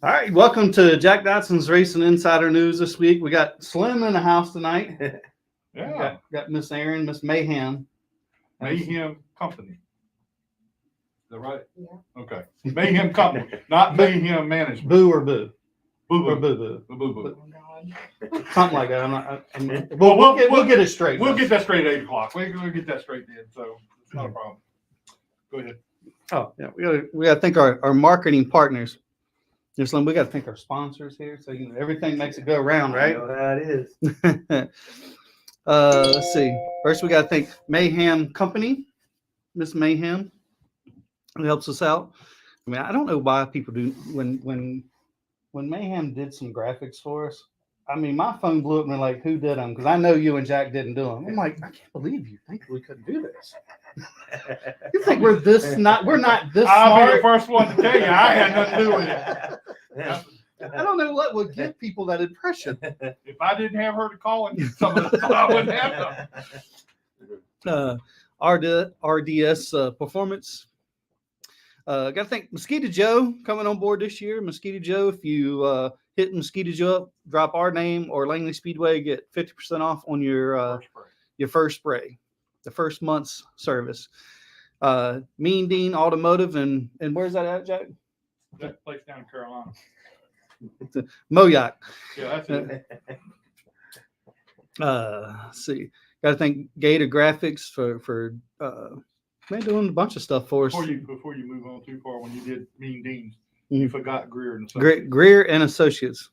All right, welcome to Jack Dodson'S Racing Insider News this week. We got Slim in the house tonight. Yeah. Got Miss Aaron, Miss Mayhem. Mayhem Company. Is that right? Yeah. Okay. Mayhem Company, not Mayhem Management. Boo or boo. Boo Or boo. boo boo. Boo boo. Oh God. Something like that. We'll get it straight. We'll get that straight at 8 o'clock. We'll get that straight then. So it's not a problem. Go ahead. Oh, yeah. We gotta thank our marketing partners. There's we gotta thank our sponsors here. So everything makes it go around, right? I know how it is. Let's see. First, we got to thank Mayhem Company, Miss Mayhem, who helps us out. I mean, I don't know why people do when Mayhem did some graphics for us. I mean, my phone blew up and like, who did them? Because I know you and Jack didn't do them. I'm like, I can't believe you think we couldn't do this. You think we're this not? We're not this I'll be the smart. first one to tell you I had nothing to do with it. I don't know what would give people that impression. If I didn't have her to call and get some of the stuff, I wouldn't have them. RDS Performance. Got to thank Mosquito Joe coming on board this year. Mosquito Joe, if you hit Mosquito Joe up, drop our name or Langley Speedway, get 50% off on your first spray, the first month's service. Mean Dean Automotive, and where's that at, Jack? That place down in Carolina. Moyoc. Yeah, that's it. Let's see. Got to thank Gator Graphics for man doing a bunch of stuff for us. Before you move on too far, when you did Mean Dean's, Mhm. you forgot Grier and Associates. Grier and Associates.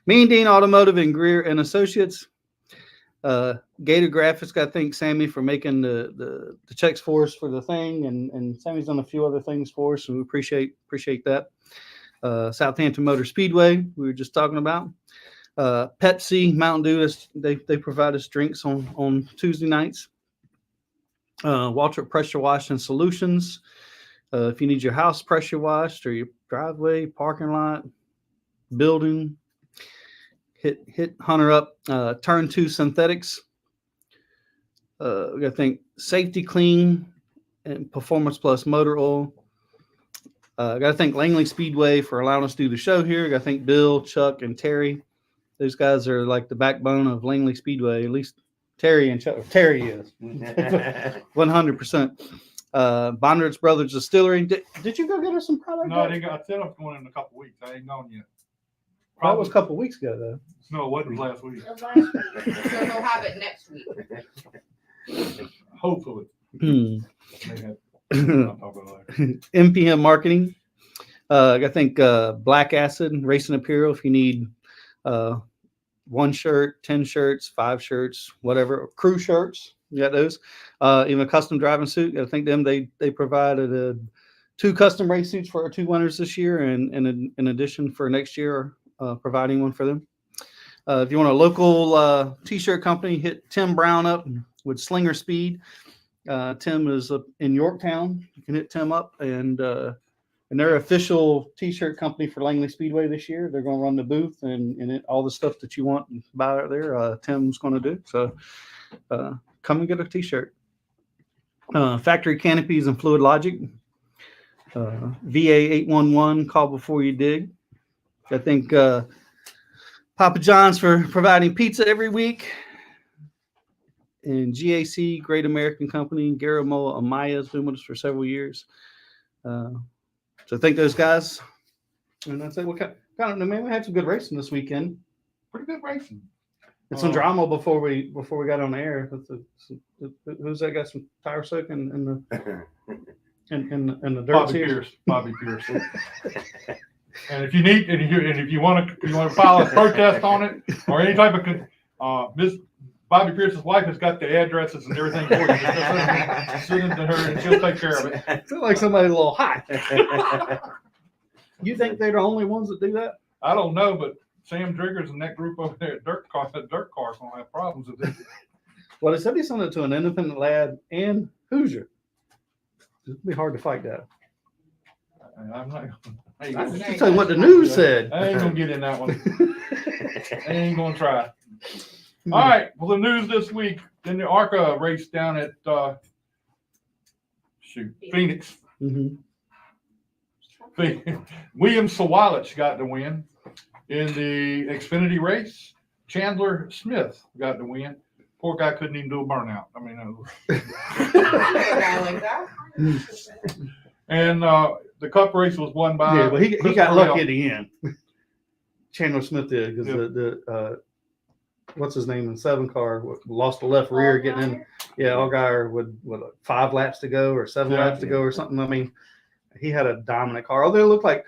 Mean Dean Automotive and Grier and Associates. Gator Graphics, got to thank Sammy for making the checks for us for the thing, and Sammy's done a few other things for us, and we appreciate that. Southampton Motor Speedway, we were just talking about. Pepsi, Mountain Dew, they provide us drinks on Tuesday nights. Waltrip Pressure Washing Solutions. If you need your house pressure washed or your driveway, parking lot, building, hit Hunter up. Turn 2 Synthetics. We got to thank Safety Clean and Performance Plus Motor Oil. Got to thank Langley Speedway for allowing us to do the show here. Got to thank Bill, Chuck, and Terry. Those guys are like the backbone of Langley Speedway. At least Terry and Chuck. Terry is 100%. Bondurant's Brothers Distillery. Did you go get us some product? No, I said I was going in a couple weeks. I ain't gone yet. That was a couple weeks ago, though. No, it wasn't last week. It was last week. So he'll have it next week. Hopefully. Hmm. I'll talk about it later. MPM Marketing. I think Black Acid Racing Apparel. If you need 1 shirt, 10 shirts, 5 shirts, whatever, crew shirts, you got those. Even a custom driving suit. I think them they provided 2 custom race suits for our 2 winners this year, and in addition for next year, providing one for them. If you want a local t-shirt company, hit Tim Brown up with Slinger Speed. Tim is in Yorktown. You can hit Tim up, and they're official t-shirt company for Langley Speedway this year. They're going to run the booth and all the stuff that you want and buy out there. Tim's going to do. So come and get a t-shirt. Factory Canopies and Fluid Logic. VA 811, call before you dig. I think Papa John's for providing pizza every week. And GAC, Great American Company, Garamo Amaya has been with us for several years. So thank those guys. And that's it. We had some good racing this weekend. Pretty good racing. And some drama before we got on the air. Who's that got some tire soak in the dirt? Bobby Pierce. And if you need, if you want to file a protest on it or any type of Miss Bobby Pierce's wife has got the addresses and everything for you. Just send them to her and she'll take care of it. It's like somebody's a little hot. You think they're the only ones that do that? I don't know, but Sam Driggers and that group over there at Dirt Car's gonna have problems with it. Well, they said they sent it to an independent lad and Hoosier. It'd be hard to fight that. I'm not. I just tell you what the news said. I ain't gonna get in that one. I ain't gonna try. All right. Well, the news this week in the ARCA race down at Phoenix. Mm-hmm. William Sawalich got the win in the Xfinity race. Chandler Smith got the win. Poor guy couldn't even do a burnout. I mean, I know a guy like that. and the Cup race was won by. Yeah, but he Christopher got lucky Bell. at the end. Chandler Smith did because Yeah. the what's his name in 7 car lost the left rear getting in. Yeah, Allgaier with 5 laps to go or 7 Yeah. laps to go or something. I mean, he had a dominant car. Although it looked like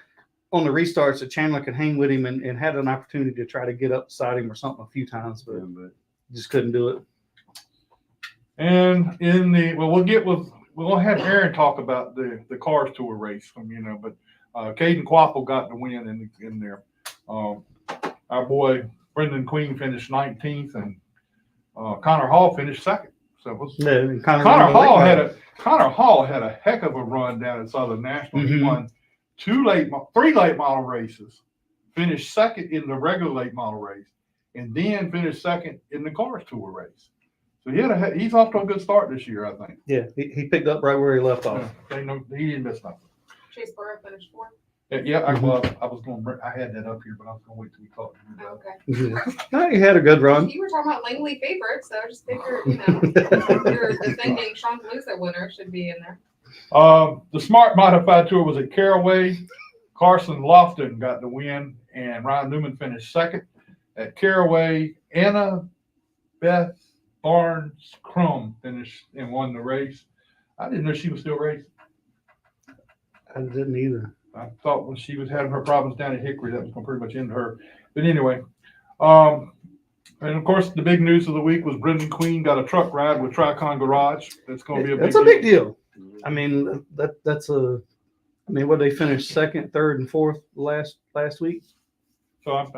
on the restarts that Chandler could hang with him and had an opportunity to try to get up beside him or something a few times, but just couldn't do it. And in the we'll have Aaron talk about the Cars Tour race, but Caden Quapple got the win in there. Our boy Brendan Queen finished 19th, and Connor Hall finished 2nd. So it was, Yeah, Connor Hall had a heck of a run down at Southern National. He won 3 late model races, finished 2nd in the regular late model race, and then finished 2nd in the Cars Tour race. So he's off to a good start this year, I think. Yeah, he picked up right where he left off. He didn't miss nothing. Chase Burrow finished 4th. Yeah, I had that up here, but I was going to wait till we talked about it. Okay. No, he had a good run. You were talking about Langley favorites, so I just figured, your defending Sean Palooza winner should be in there. The Smart Modified Tour was at Caraway. Carson Lofton got the win, and Ryan Newman finished 2nd. At Caraway, Anna Beth Barnes Crum finished and won the race. I didn't know she was still racing. I didn't either. I thought when she was having her problems down at Hickory, that was going to pretty much end her. But anyway, and of course, the big news of the week was Brendan Queen got a truck ride with Tricon Garage. That's going to be That's a big deal. I mean, that's a. I mean, what they finished 2nd, 3rd, and 4th last week. So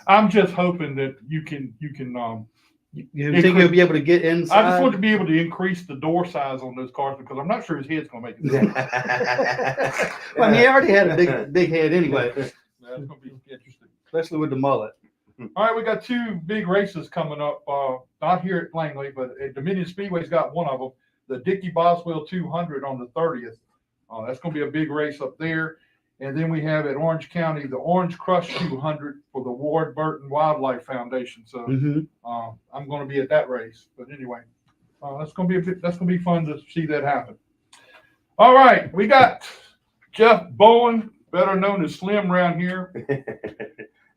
I'm just hoping that you can. You think you'll be able to get inside? I just want to be able to increase the door size on those cars because I'm not sure his head's going to make it. Well, I mean, he already had a big head anyway, That's going to be interesting. especially with the mullet. All right, we got 2 big races coming up. Not here at Langley, but at Dominion Speedway's got one of them. The Dickie Boswell 200 on the 30th. That's going to be a big race up there. And then we have at Orange County the Orange Crush 200 for the Ward Burton Wildlife Foundation. So I'm going to be at that race. But anyway, that's going to be fun to see that happen. All right, we got Jeff Bowen, better known as Slim around here.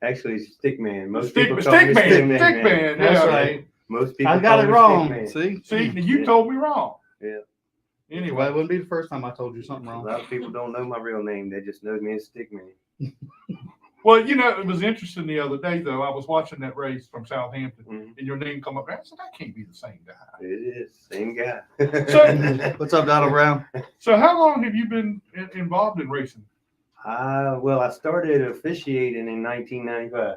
Actually, Stickman. Most Stick people call me Man. Yeah. That's right. Most people I got call it me wrong. Stickman. See, See, you told me wrong. Yeah. Anyway, it wouldn't be the first time I told you something A wrong. lot of people don't know my real name. They just know me as Stickman. Well, it was interesting the other day, though. I was watching that race from Southampton, Mhm. and your name come up. I said, that can't be the same guy. It is. Same guy. What's up, Donald Brown? So how long have you been involved in racing? Well, I started officiating in 1995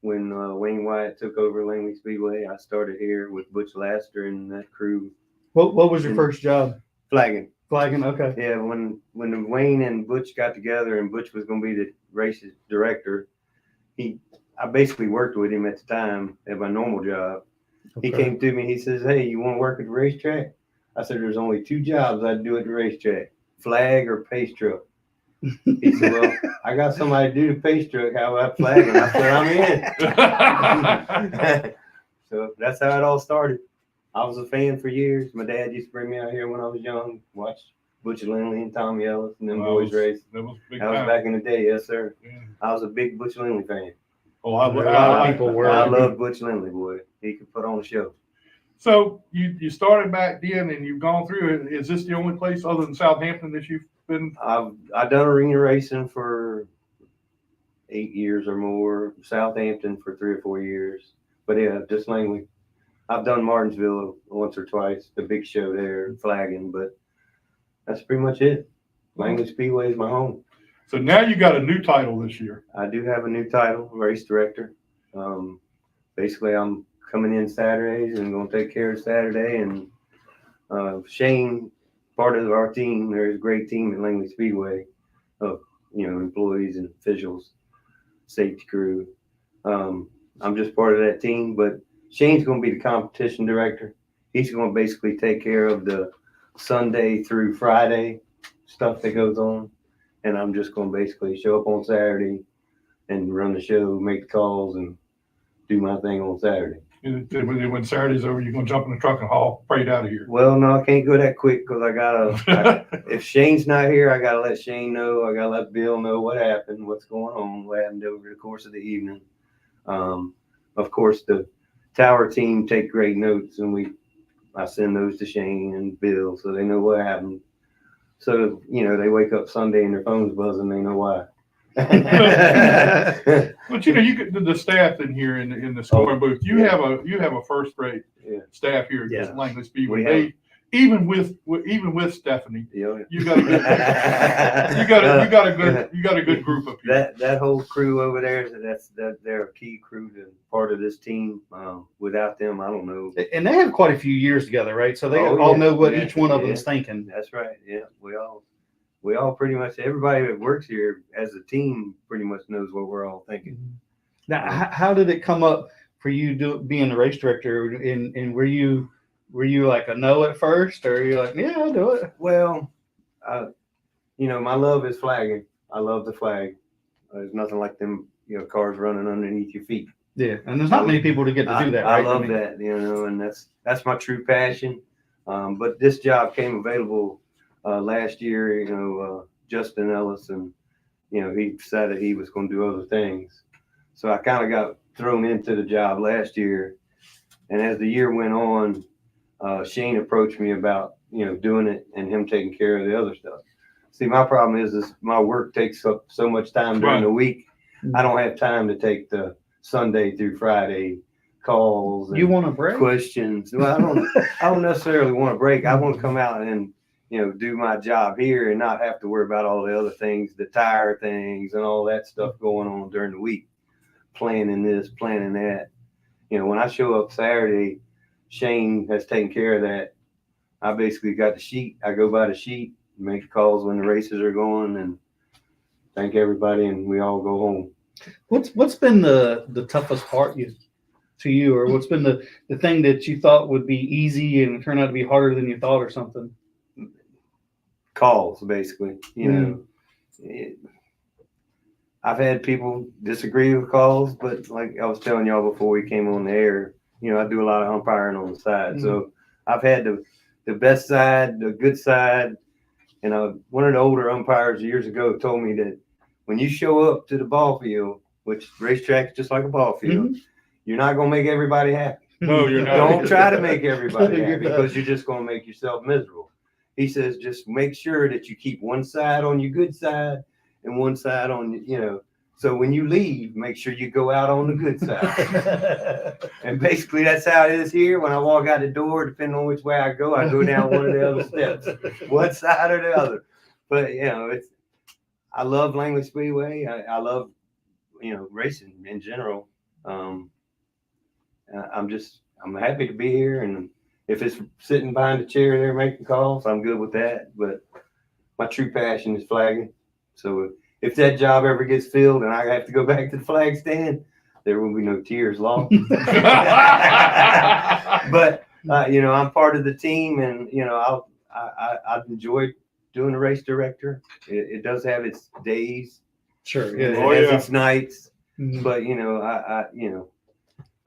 when Wayne Wyatt took over Langley Speedway. I started here with Butch Laster and that crew What was your first job? flagging. Flagging. Okay. Yeah, when Wayne and Butch got together and Butch was going to be the race director, I basically worked with him at the time at my normal job. Okay. He came to me, he says, "Hey, you want to work at the racetrack?" I said, "There's only 2 jobs I'd do at the racetrack, flag or pace truck." He said, "Well, I got somebody to do the pace truck. How about flagging?" I said, "I'm in." So that's how it all started. I was a fan for years. My dad used to bring me out here when I was young, watch Butch Lindley and Tommy Ellis and them boys race. That was big That was time. back in the day, yes, sir. Yeah. I was a big Butch Lindley fan. Oh, A lot of people were. I love Butch Lindley, boy. He could put on a show. So you started back then, and you've gone through it. Is this the only place other than Southampton that you've been? I've done arena racing for 8 years or more. Southampton for 3 or 4 years. But yeah, just Langley. I've done Martinsville once or twice, the big show there, flagging, but that's pretty much it. Langley Speedway is my home. So now you got a new title this year. I do have a new title, race director. Basically, I'm coming in Saturdays and going to take care of Saturday. And Shane, part of our team, there's a great team at Langley Speedway of employees and officials, safety crew. I'm just part of that team, but Shane's going to be the competition director. He's going to basically take care of the Sunday through Friday stuff that goes on. and I'm just going to basically show up on Saturday and run the show, make the calls, and do my thing on Saturday. And then when Saturday's over, you're gonna jump in the truck and haul freight out of here. Well, no, I can't go that quick because if Shane's not here, I gotta let Shane know. I gotta let Bill know what happened, what's going on, what happened over the course of the evening. Of course, the tower team take great notes, and I send those to Shane and Bill so they know what happened. So they wake up Sunday and their phone's buzzing. They know why. But you get the staff in here in the scoring booth. You have a first rate staff here at Langley Speedway. Even with Stephanie, you got a good group of people. That whole crew over there, they're a key crew to part of this team. Without them, I don't know. And they have quite a few years together, right? So they all know what each one of them is thinking. That's right. Yeah, we all pretty much, everybody that works here as a team pretty much knows what we're all thinking. Now, how did it come up for you being the race director? And were you like a no at first, or you're like, yeah, I'll do it? Well, my love is flagging. I love the flag. There's nothing like them, cars running underneath your feet. Yeah, and there's not many people to get to do that. I right? love that, and that's my true passion. But this job came available last year. Justin Ellis, and he decided he was going to do other things. So I kind of got thrown into the job last year, and as the year went on, Shane approached me about doing it and him taking care of the other stuff. See, my problem is my work takes up so much time during the week. I don't have time to take the Sunday through Friday calls. And you want a break? Questions. Well, I don't necessarily want a break. I want to come out and do my job here and not have to worry about all the other things, the tire things and all that stuff going on during the week. Planning this, planning that. When I show up Saturday, Shane has taken care of that. I basically got the sheet. I go by the sheet, make calls when the races are going, and thank everybody, and we all go home. What's been the toughest part to you, or what's been the thing that you thought would be easy and it turned out to be harder than you thought, or something? Calls, basically. I've had people disagree with calls, but like I was telling y'all before we came on the air, I do a lot of umpiring on the side. So I've had the best side, the good side. One of the older umpires years ago told me that when you show up to the ball field, which racetrack is just like a ball field, you're not going to make everybody happy. No, you're not. Don't try to make everybody happy because you're just going to make yourself miserable. He says, just make sure that you keep one side on your good side and one side on, so when you leave, make sure you go out on the good side. And basically that's how it is here. When I walk out the door, depending on which way I go down one of the other steps, one side or the other. But, I love Langley Speedway. I love, racing in general. I'm happy to be here. And if it's sitting behind the chair there making calls, I'm good with that. But my true passion is flagging. So if that job ever gets filled and I have to go back to the flag stand, there will be no tears lost. But I'm part of the team, and I've enjoyed doing the race director. It does have its days. Sure. It has its nights. But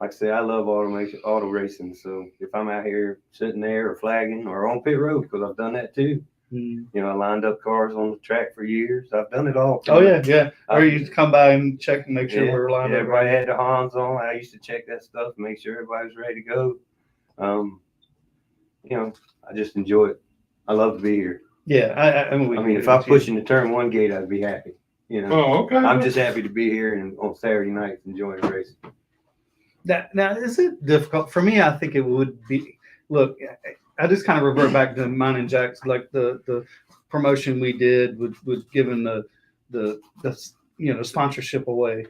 like I say, I love auto racing. So if I'm out here sitting there or flagging or on pit road, because I've done that too. I lined up cars on the track for years. I've done it all. Oh yeah. Or you just come by and check and make sure we're lined up. Everybody had the Hans on. I used to check that stuff, make sure everybody was ready to go. I just enjoy it. I love to be here. Yeah, I mean, if I'm pushing the turn one gate, I'd be happy. Oh, okay. I'm just happy to be here and on Saturday nights enjoying racing. Now, is it difficult for me? I think it would be. Look, I just kind of revert back to mine and Jack's, like the promotion we did with giving the sponsorship away.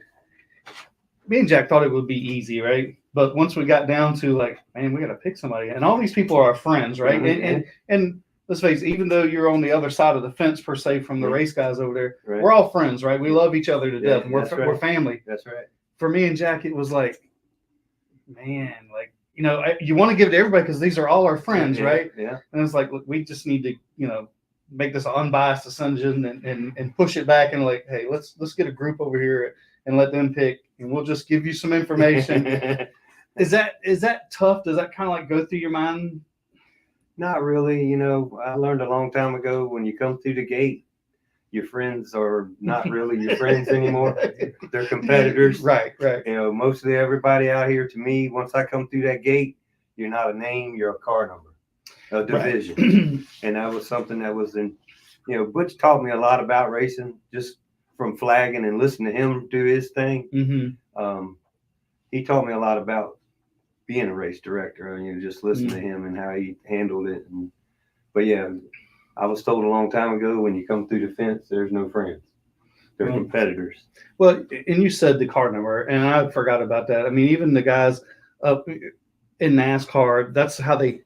Me and Jack thought it would be easy, right? But once we got down to like, man, we got to pick somebody, and all these people are our friends, right? And let's face it, even though you're on the other side of the fence per se from the race guys over there, we're all friends, right? We love each other to death, and we're family. That's right. For me and Jack, it was like, man, like, you want to give it to everybody because these are all our friends, right? Yeah. And it's like, look, we just need to, make this an unbiased decision and push it back and like, hey, let's get a group over here and let them pick, and we'll just give you some information. Is that tough? Does that kind of like go through your mind? Not really. You know, I learned a long time ago, when you come through the gate, your friends are not really your friends anymore. They're competitors. Right. You know, mostly everybody out here, to me, once I come through that gate, you're not a name, you're a car number, a division. Right. And that was something that was in, you know, Butch taught me a lot about racing just from flagging and listening to him do his thing. Mm-hmm. He taught me a lot about being a race director. I mean, just listening to him and how he handled it. But yeah, I was told a long time ago, when you come through the fence, there's no friends. They're competitors. Well, and you said the car number, and I forgot about that. I mean, even the guys up in NASCAR, that's how they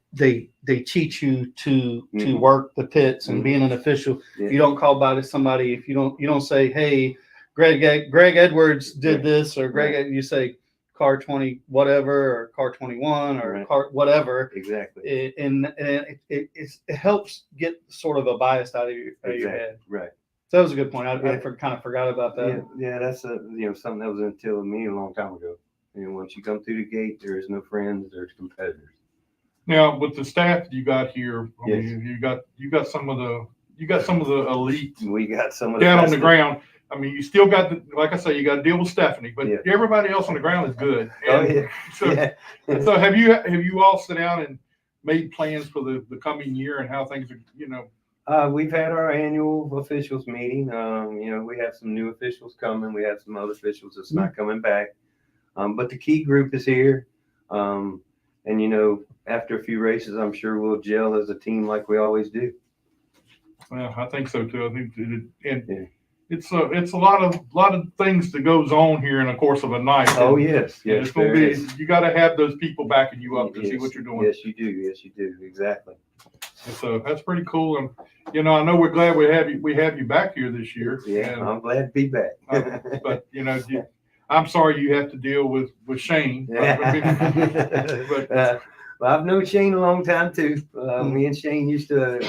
teach you to work the pits and being an official. Yeah. You don't call by to somebody if you don't say, hey, Greg Edwards did this, or Greg. You say car 20 whatever, or car 21, or car whatever. Exactly. And it helps get sort of a bias out of your head. Right. So that was a good point. I kind of forgot about that. Yeah, that's something that was until me a long time ago. You know, once you come through the gate, there is no friends, there's competitors. Now, with the staff you got here, I Yes. mean, you got some of the elite We got some of the down on best the ground. I mean, you still got like I say, you got to deal with Stephanie, but Yeah. everybody else on the ground is good. Oh And yeah. So, Yeah. so have you all sit down and made plans for the coming year and how things are, you know? We've had our annual officials meeting. You know, we have some new officials coming. We have some other officials that's not coming back. But the key group is here. And you know, after a few races, I'm sure we'll gel as a team like we always do. Well, I think so too. I think it's a lot of things that goes on here in the course of a night. Oh yes, And yes. it's gonna be, you got to have those people backing you up to Yes, see what you're doing. Yes, you do. Yes, you do. Exactly. And so that's pretty cool. And you know, I know we're glad we have you back here this year. Yeah, And, I'm glad to be back. but you know, I'm sorry you have to deal with Shane. Well, I've known Shane a long time too. Me and Shane used to,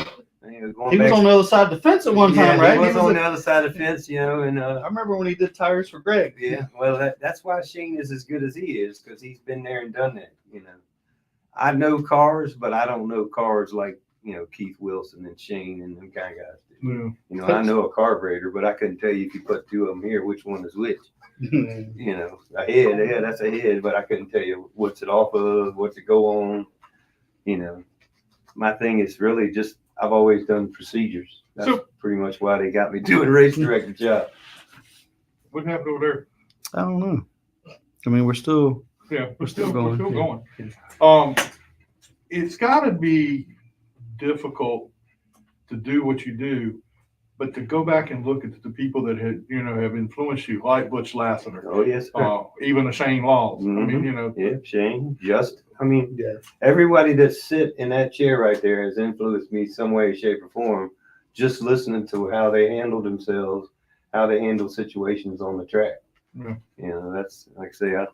going He was back, on the other side of the fence at one time, right? He was on the other side of the fence, you know, and I remember when he did tires for Greg. yeah, well, that's why Shane is as good as he is, because he's been there and done that. You know, I know cars, but I don't know cars like, you know, Keith Wilson and Shane and them kind of guys do. Yeah. You know, I know a carburetor, but I couldn't tell you if you put two of them here, which one is which. You know, a head, yeah, that's a head, but I couldn't tell you what's it off of, what's it go on. You know, my thing is really just, I've always done procedures. That's pretty much why they got me doing race director job. What happened over there? I don't know. I mean, we're still going. It's got to be difficult to do what you do, but to go back and look at the people that have influenced you, like Butch Lassiter. Oh yes, sir. Even a Shane Laws. I mean, Mhm. you know. Yeah, Shane, everybody that sit in that chair right there has influenced me some way, shape, or form. Just listening to how they handle themselves, how they handle situations on the track. Yeah. You know, that's like I say, I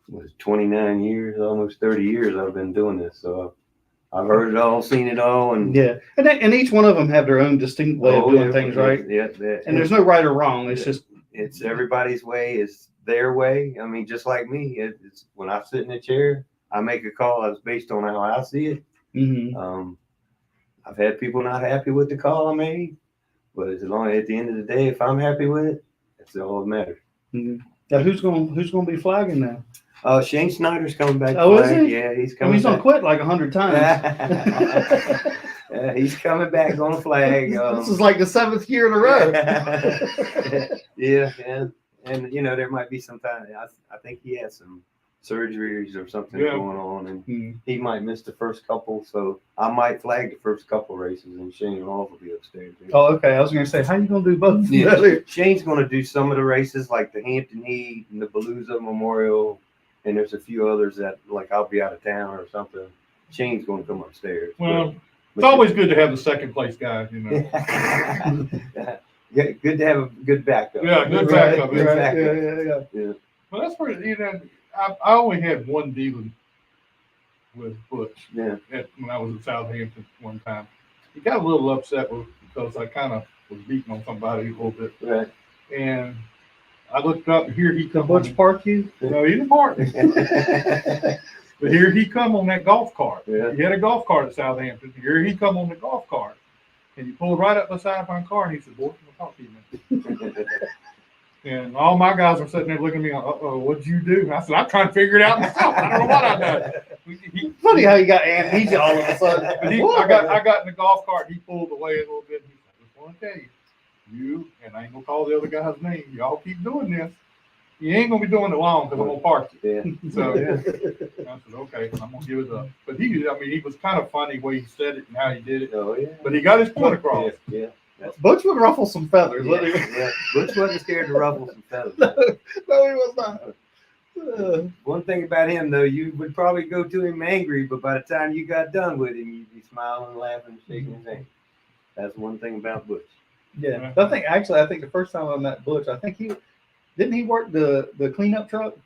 was 29 years, almost 30 years I've been doing this. So I've heard it all, seen it all, and and each one of them have their own distinct way of doing things, right? Yeah, and there's no right or wrong. It's just it's everybody's way. It's their way. I mean, just like me, it's when I sit in a chair, I make a call that's based on how I see it. Mm-hmm. I've had people not happy with the call I made, but as long at the end of the day, if I'm happy with it, that's all that matters. Mm-hmm. Now, who's going to be flagging now? Shane Snyder's coming back. Oh, is he? Yeah, he's I coming. mean, he's going to quit like 100 times. He's coming back on flag. This is like the 7th year in a row. Yeah, and you know, there might be some time. I think he has some surgeries or something going on, and he might miss the first couple. So I might flag the first couple races, and Shane Laws will be upstairs. Oh, okay. I was going to say, how are you going to do both? Yeah, Shane's going to do some of the races, like the Hampton Heat and the Palooza Memorial, and there's a few others that, like, I'll be out of town or something. Shane's going to come upstairs. Well, it's always good to have the second place guy, you know. Yeah, good to have a good backup. Yeah, good backup. Good backup. Yeah. Well, that's pretty. You know, I only had one dealing with Butch. Yeah. When I was at Southampton one time, he got a little upset because I kind of was beating on somebody a little bit. Right. And I looked up, and here he The come. Butch park you? No, he didn't park. But here he come on that golf cart. Yeah. He had a golf cart at Southampton. Here he come on the golf cart. And he pulled right up beside my car, and he said, "Boy, can I talk to you, man?" And all my guys are sitting there looking at me, "Uh-oh, what'd you do?" I said, "I'm trying to figure it out myself. I don't know what I done." Funny how you got amnesia all of a sudden. But I got in the golf cart. He pulled away a little bit. And he said, "I just want to tell you, and I ain't gonna call the other guy's name. Y'all keep doing this. You ain't gonna be doing it long because I'm gonna park you." Yeah. So I said, "Okay, I'm gonna give it up." But he was kind of funny the way he said it and how he did it. Oh yeah. But he got his point across. Yeah. Butch would ruffle some feathers. Yeah. Wouldn't he? Yeah. Butch wasn't scared to ruffle some feathers. No, he was not. One thing about him, though, you would probably go to him angry, but by the time you got done with him, you'd be smiling, laughing, shaking his hand. That's one thing about Butch. Yeah, I think the first time I met Butch, I think didn't he work the cleanup truck?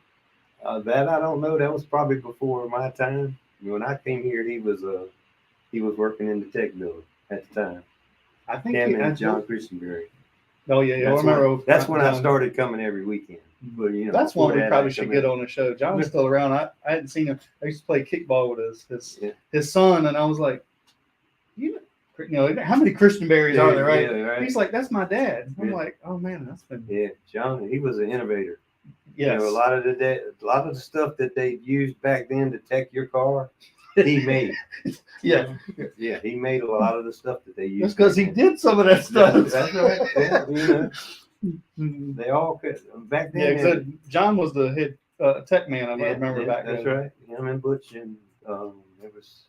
That I don't know. That was probably before my time. When I came here, he was working in the tech building at the time. I think Him and John Christenberry. Oh yeah, I remember. That's when I started coming every weekend. But That's one we before that, probably I'd should come get in. on the show. John's still around. I hadn't seen him. I used to play kickball with his son, and I was like, how many Christian Berries are there, right? Yeah, right. He's like, that's my dad. I'm Yeah. like, oh man, that's been. Yeah, John, he was an innovator. Yes. You know, a lot of the stuff that they used back then to tech your car, he made. Yeah. Yeah, he made a lot of the stuff that they used. That's because he did some of that stuff. That's right. Yeah, they all could back then. Yeah, because John was the head tech man. I remember back That's then. right. Him and Butch and there was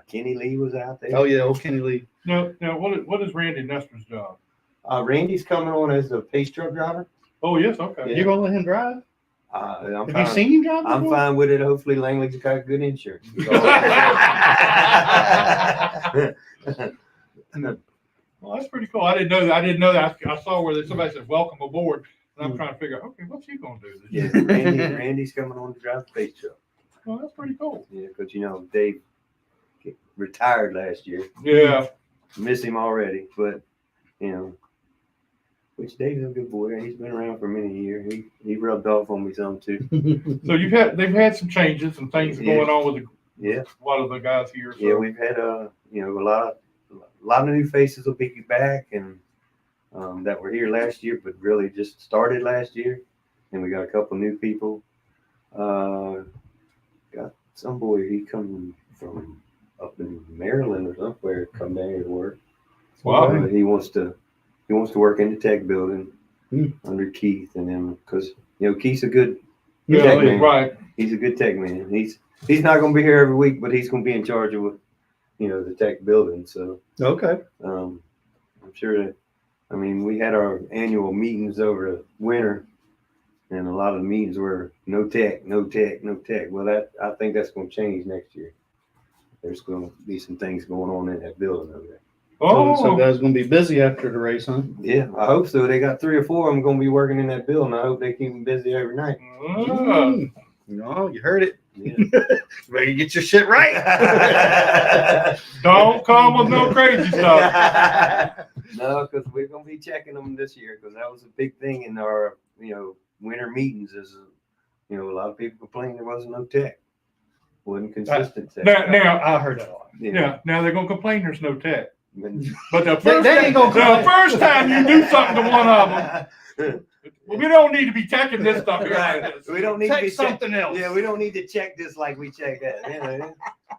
Kenny Lee was out there. Oh yeah, old Kenny Lee. Now, what is Randy Nestor's job? Randy's coming on as a pace truck driver. Oh yes, okay. You gonna let him drive? I'm Have you seen him drive before? I'm fine with it. Hopefully, Langley's got good insurance. Well, that's pretty cool. I didn't know that. I saw where somebody said "Welcome aboard," and I'm trying to figure out, okay, what's he gonna do this Yeah, year? Randy's coming on to drive the pace truck. Well, that's pretty cool. Yeah, because Dave retired last year. Yeah. Miss him already, but which Dave's a good boy. He's been around for many years. He rubbed off on me some too. So they've had some changes and things going on with Yeah. a lot of the guys here. So. Yeah, we've had a lot of new faces will be back and that were here last year, but really just started last year. And we got a couple new people. Got some boy, he come from up in Maryland or somewhere, come down here to work. Wow. He wants to work in the tech building under Keith and them because Keith's a good tech man. Right. He's a good tech man. He's not going to be here every week, but he's going to be in charge of the tech building. So Okay. I'm sure that we had our annual meetings over the winter, and a lot of the meetings were no tech. Well, I think that's going to change next year. There's going to be some things going on in that building over there. Oh, So guys gonna be busy after the race, huh? Yeah, I hope so. They got 3 or 4 of them going to be working in that building. I hope they keep them busy every night. No, you heard it. Yeah. Ready to get your shit right. don't come with no crazy stuff. No, because we're going to be checking them this year because that was a big thing in our winter meetings. Is a lot of people complained there wasn't no tech, wasn't consistent tech. Now, I heard that a lot. yeah. Now they're gonna complain there's no tech. But But the first time you do something to one of them, well, we don't need to be checking this stuff here. Right. We don't need Take to be something else. Yeah, we don't need to check this like we check that.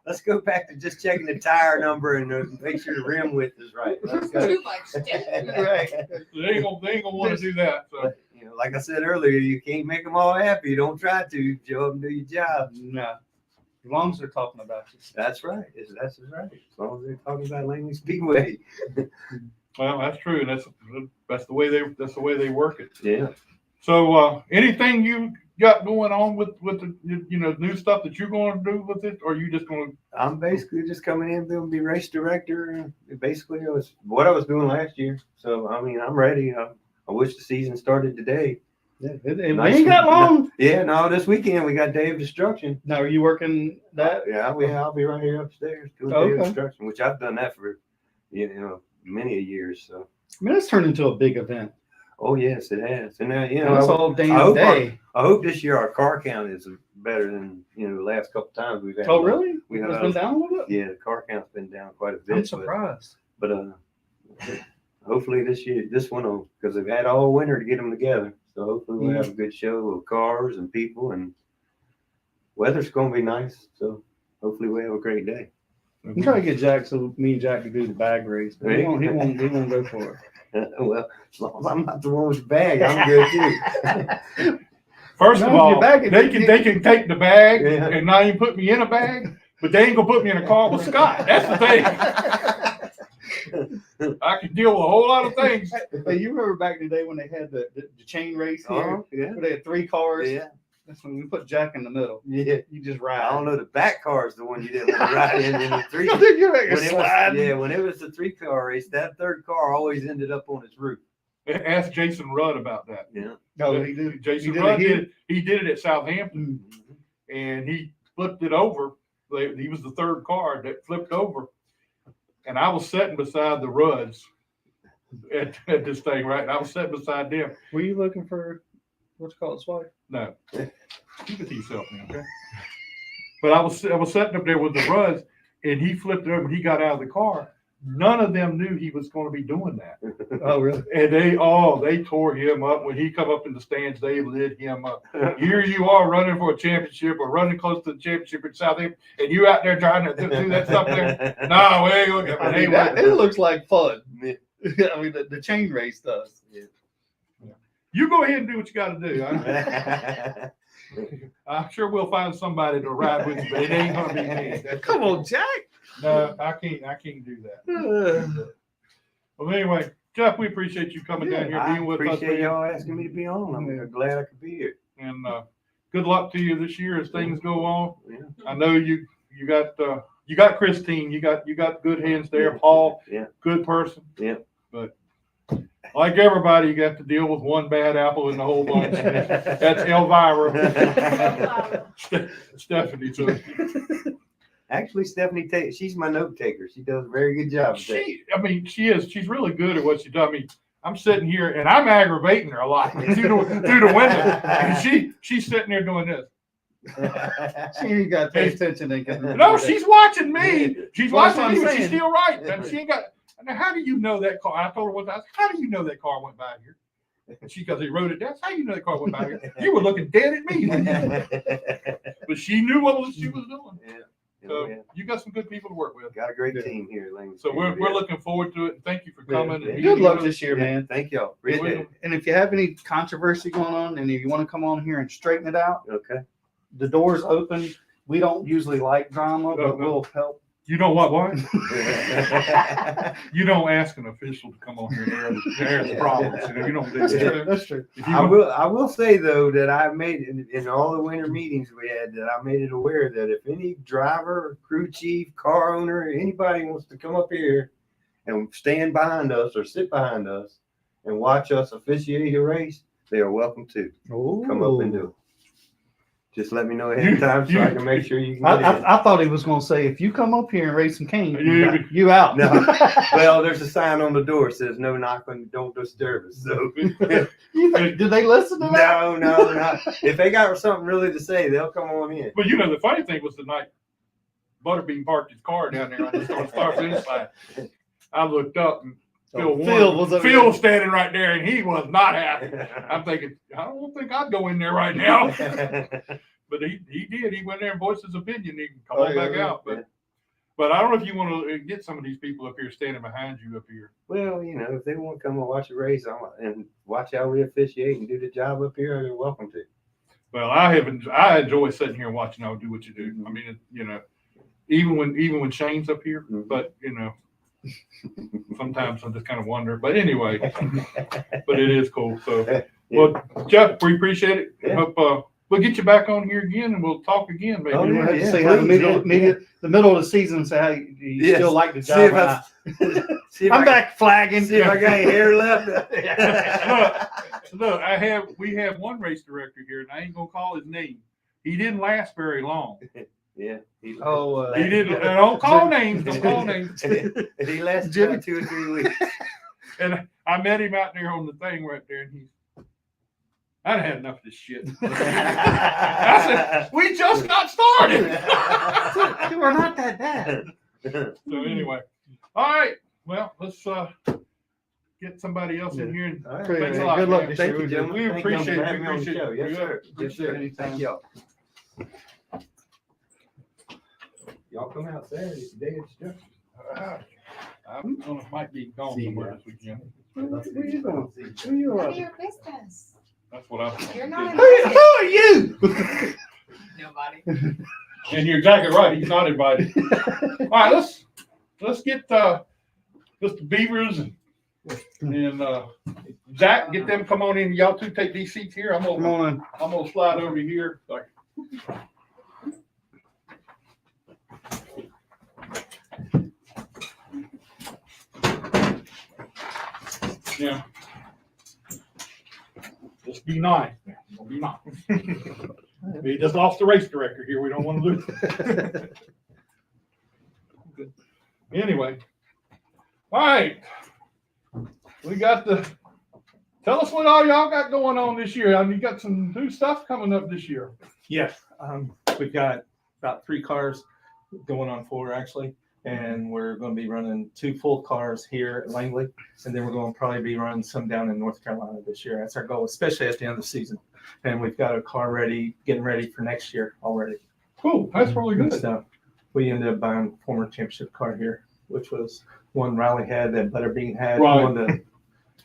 Let's go back to just checking the tire number and make sure the rim width is right. Let's go. Too much tech. Right. They ain't gonna want to do that. So. But, like I said earlier, you can't make them all happy. Don't try to. Joe, do your job. No. As long as they're talking about you. That's right. That's right. As long as they're talking about Langley Speedway. Well, that's true. That's the way they work it. Yeah. So, anything you got going on with the new stuff that you're going to do with it, or are you just going to? I'm basically just coming in to be race director, and basically it was what I was doing last year. So I'm ready. I wish the season started today. Yeah, it ain't got long. Yeah, no, this weekend we got Day of Destruction. Now, are you working that? Yeah, I'll be right here upstairs doing Day of Destruction, which I've done that for many years. So. I mean, it's turned into a big event. Oh yes, it has. And That's all I damn hope day. I hope this year our car count is better than the last couple times we've had. Oh, really? We It's have been down a little bit? Yeah, the car count's been down quite a bit. I'm surprised. But hopefully this one will, because they've had all winter to get them together. So hopefully we'll have a good show of cars and people, and weather's going to be nice. So hopefully we'll have a great day. I'm trying to get Jack so me and Jack can do the bag race. But he won't go for it. Well, as long as I'm not the one with the bag, I'm good too. First of No, all, your bag- they can take the bag Yeah. and not even put me in a bag, but they ain't gonna put me in a car with Scott. That's the thing. I can deal with a whole lot of things. Hey, you remember back in the day when they had the chain race here? Yeah. Where they had 3 cars? Yeah. That's when we put Jack in the middle. Yeah. You just ride. I don't know. The back car is the one you didn't want to ride in the 3. You're making When it slide. was, when it was the 3-car race, that 3rd car always ended up on its roof. Ask Jason Rudd about that. Yeah. No, he did. Jason he did Rudd it here? did. He did it at Southampton, and he flipped it over. He was the 3rd car that flipped over, and I was sitting beside the Rudds at this thing, right? And I was sitting beside them. Were you looking for what's it called, his wife? No, keep it to yourself, man. Okay. But I was sitting up there with the Rudds, and he flipped it over. And he got out of the car. None of them knew he was going to be doing that. Oh, really? And they tore him up. When he come up in the stands, they lit him up. Here you are running for a championship or running close to the championship in Southampton, and you out there trying to do that stuff there. No, we ain't gonna I mean, it looks like fun. I mean, the chain race does. Yeah. You go ahead and do what you got to do. I'm sure we'll find somebody to ride with you, but it ain't gonna be me. Come on, Jack. No, I can't do that. Well, anyway, Jeff, we appreciate you coming down here, I being with us. appreciate y'all asking me to be on. I'm glad I could be here. And good luck to you this year as things go on. Yeah. I know you got Christine, you got good hands there. Paul, Yeah. good person. Yeah. But like everybody, you got to deal with one bad apple in the whole bunch. That's Elvira. Stephanie. So Actually, Stephanie, she's my note taker. She does a very good job. At that. she is. She's really good at what she does. I mean, I'm sitting here and I'm aggravating her a lot through the window. And she's sitting there doing this. She ain't got to pay attention. No, she's watching me. She's Well, that's watching me, what I'm but she's saying. still right. And she ain't got. Now, how do you know that car? I told her one time, how do you know that car went by here? And because he wrote it down. How do you know that car went by here? You were looking dead at me. But she knew what she was doing. Yeah. So you got some good people to work with. Got a great team here, Langley. So we're looking forward to it. And thank you for coming. Yeah. And Good luck this year, man. Thank y'all. Appreciate it. And if you have any controversy going on, and if you want to come on here and straighten it out, Okay. the door's open. We don't usually like drama, but we'll help. You know what? You don't ask an official to come on here and air the problems. You don't do that. That's true. If you I want- will say though that I made in all the winter meetings we had that I made it aware that if any driver, crew chief, car owner, anybody wants to come up here and stand behind us or sit behind us and watch us officiate a race, they are welcome to come up and do it. Just let me know ahead of time so I can make sure you can get in. I thought he was going to say, if you come up here and race some cane, Yeah. you out. No. Well, there's a sign on the door that says no knocking, don't disturb us. So Did they listen to that? no. If they got something really to say, they'll come on in. But the funny thing was the night Butterbean parked his car down there on the start finish line. I looked up and Phil was standing right there, and he was not happy. I'm thinking, I don't think I'd go in there right now. But he did. He went there and voiced his opinion. He can come on back out. But I don't know if you want to get some of these people up here standing behind you up here. Well, if they want to come and watch a race and watch how we officiate and do the job up here, they're welcome to. Well, I enjoy sitting here and watching y'all do what you do. I mean, even when Shane's up here, but sometimes I just kind of wonder. But anyway, but it is cool. So, well, Jeff, we appreciate it. Yeah. Hope we'll get you back on here again, and we'll talk again. Maybe. Oh, yeah. We'll have to see how the middle of the season, say how you still like the job. I'm back flagging. See if I got any hair left. Look, we have one race director here, and I ain't gonna call his name. He didn't last very long. Yeah. Oh, He didn't. Don't call names. Don't call names. And he lasted Jimmy. about 2 or 3 weeks. And I met him out there on the thing right there, and I'd had enough of this shit. I said, we just got started. we're not that bad. So anyway, all right. Well, let's get somebody else in here. And All right. thanks a lot, Good luck man. this Thank year. you, gentlemen. We Thank you appreciate for it. having me on the Appreciate show. it. Yes, Yeah. sir. Yes, Appreciate sir. it anytime. Thank y'all. Y'all come out Saturday today at the Might be gone See you, somewhere man. this weekend. Where you going? Who you None are? of your business. That's what I'm. You're not Who are you? Nobody. And you're exactly right. He's not invited. All right, let's get Mr. Beavers and Zach. Get them come on in. Y'all two take these seats here. I'm Come gonna on. slide over here. Yeah. Just be nice. Man. Don't be nice. We just lost the race director here. We don't want to lose. Anyway. All right. We got tell us what all y'all got going on this year. I mean, you got some new stuff coming up this year. Yes, we've got about 3 cars going on 4 actually, and we're going to be running 2 full cars here at Langley, and then we're going to probably be running some down in North Carolina this year. That's our goal, especially at the end of the season. And we've got a car getting ready for next year already. Cool. That's really good. So we ended up buying a former championship car here, which was one Riley had, that Butterbean had, Right. one that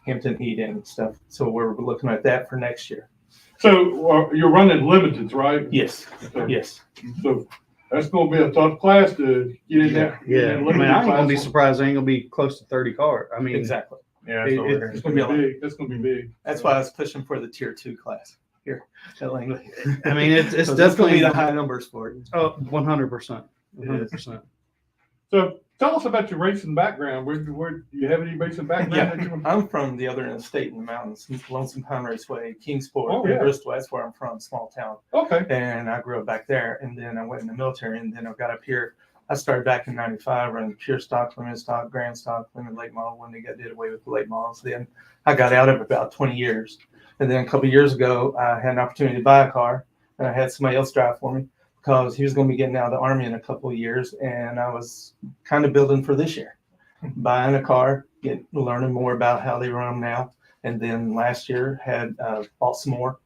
Hampton Heat and stuff. So we're looking at that for next year. So you're running limiteds, right? Yes, yes. So that's going to be a tough class to get in there. Yeah. I mean, I ain't gonna be surprised. There ain't gonna be close to 30 cars. I mean, Exactly. Yeah, It- it's going to be big. That's going to be big. That's why I was pushing for the tier 2 class here at Langley. I mean, it's So that's gonna definitely be the high numbers for it. Oh, 100%. 100%. So tell us about your racing background. Where do you have any racing background? Yeah. that you want- I'm from the other end of the state in the mountains, Lonesome Pine Raceway, Kingsport, Oh, yeah. Bristol. That's where I'm from, small town. Okay. And I grew up back there, and then I went in the military, and then I got up here. I started back in '95 running pure stock, limited stock, grand stock, limited late model when they did away with the late models. Then I got out of it about 20 years. And then a couple of years ago, I had an opportunity to buy a car, and I had somebody else drive for me because he was going to be getting out of the Army in a couple of years, and I was kind of building for this year. Buying a car, learning more about how they run them now. And then last year had bought some more.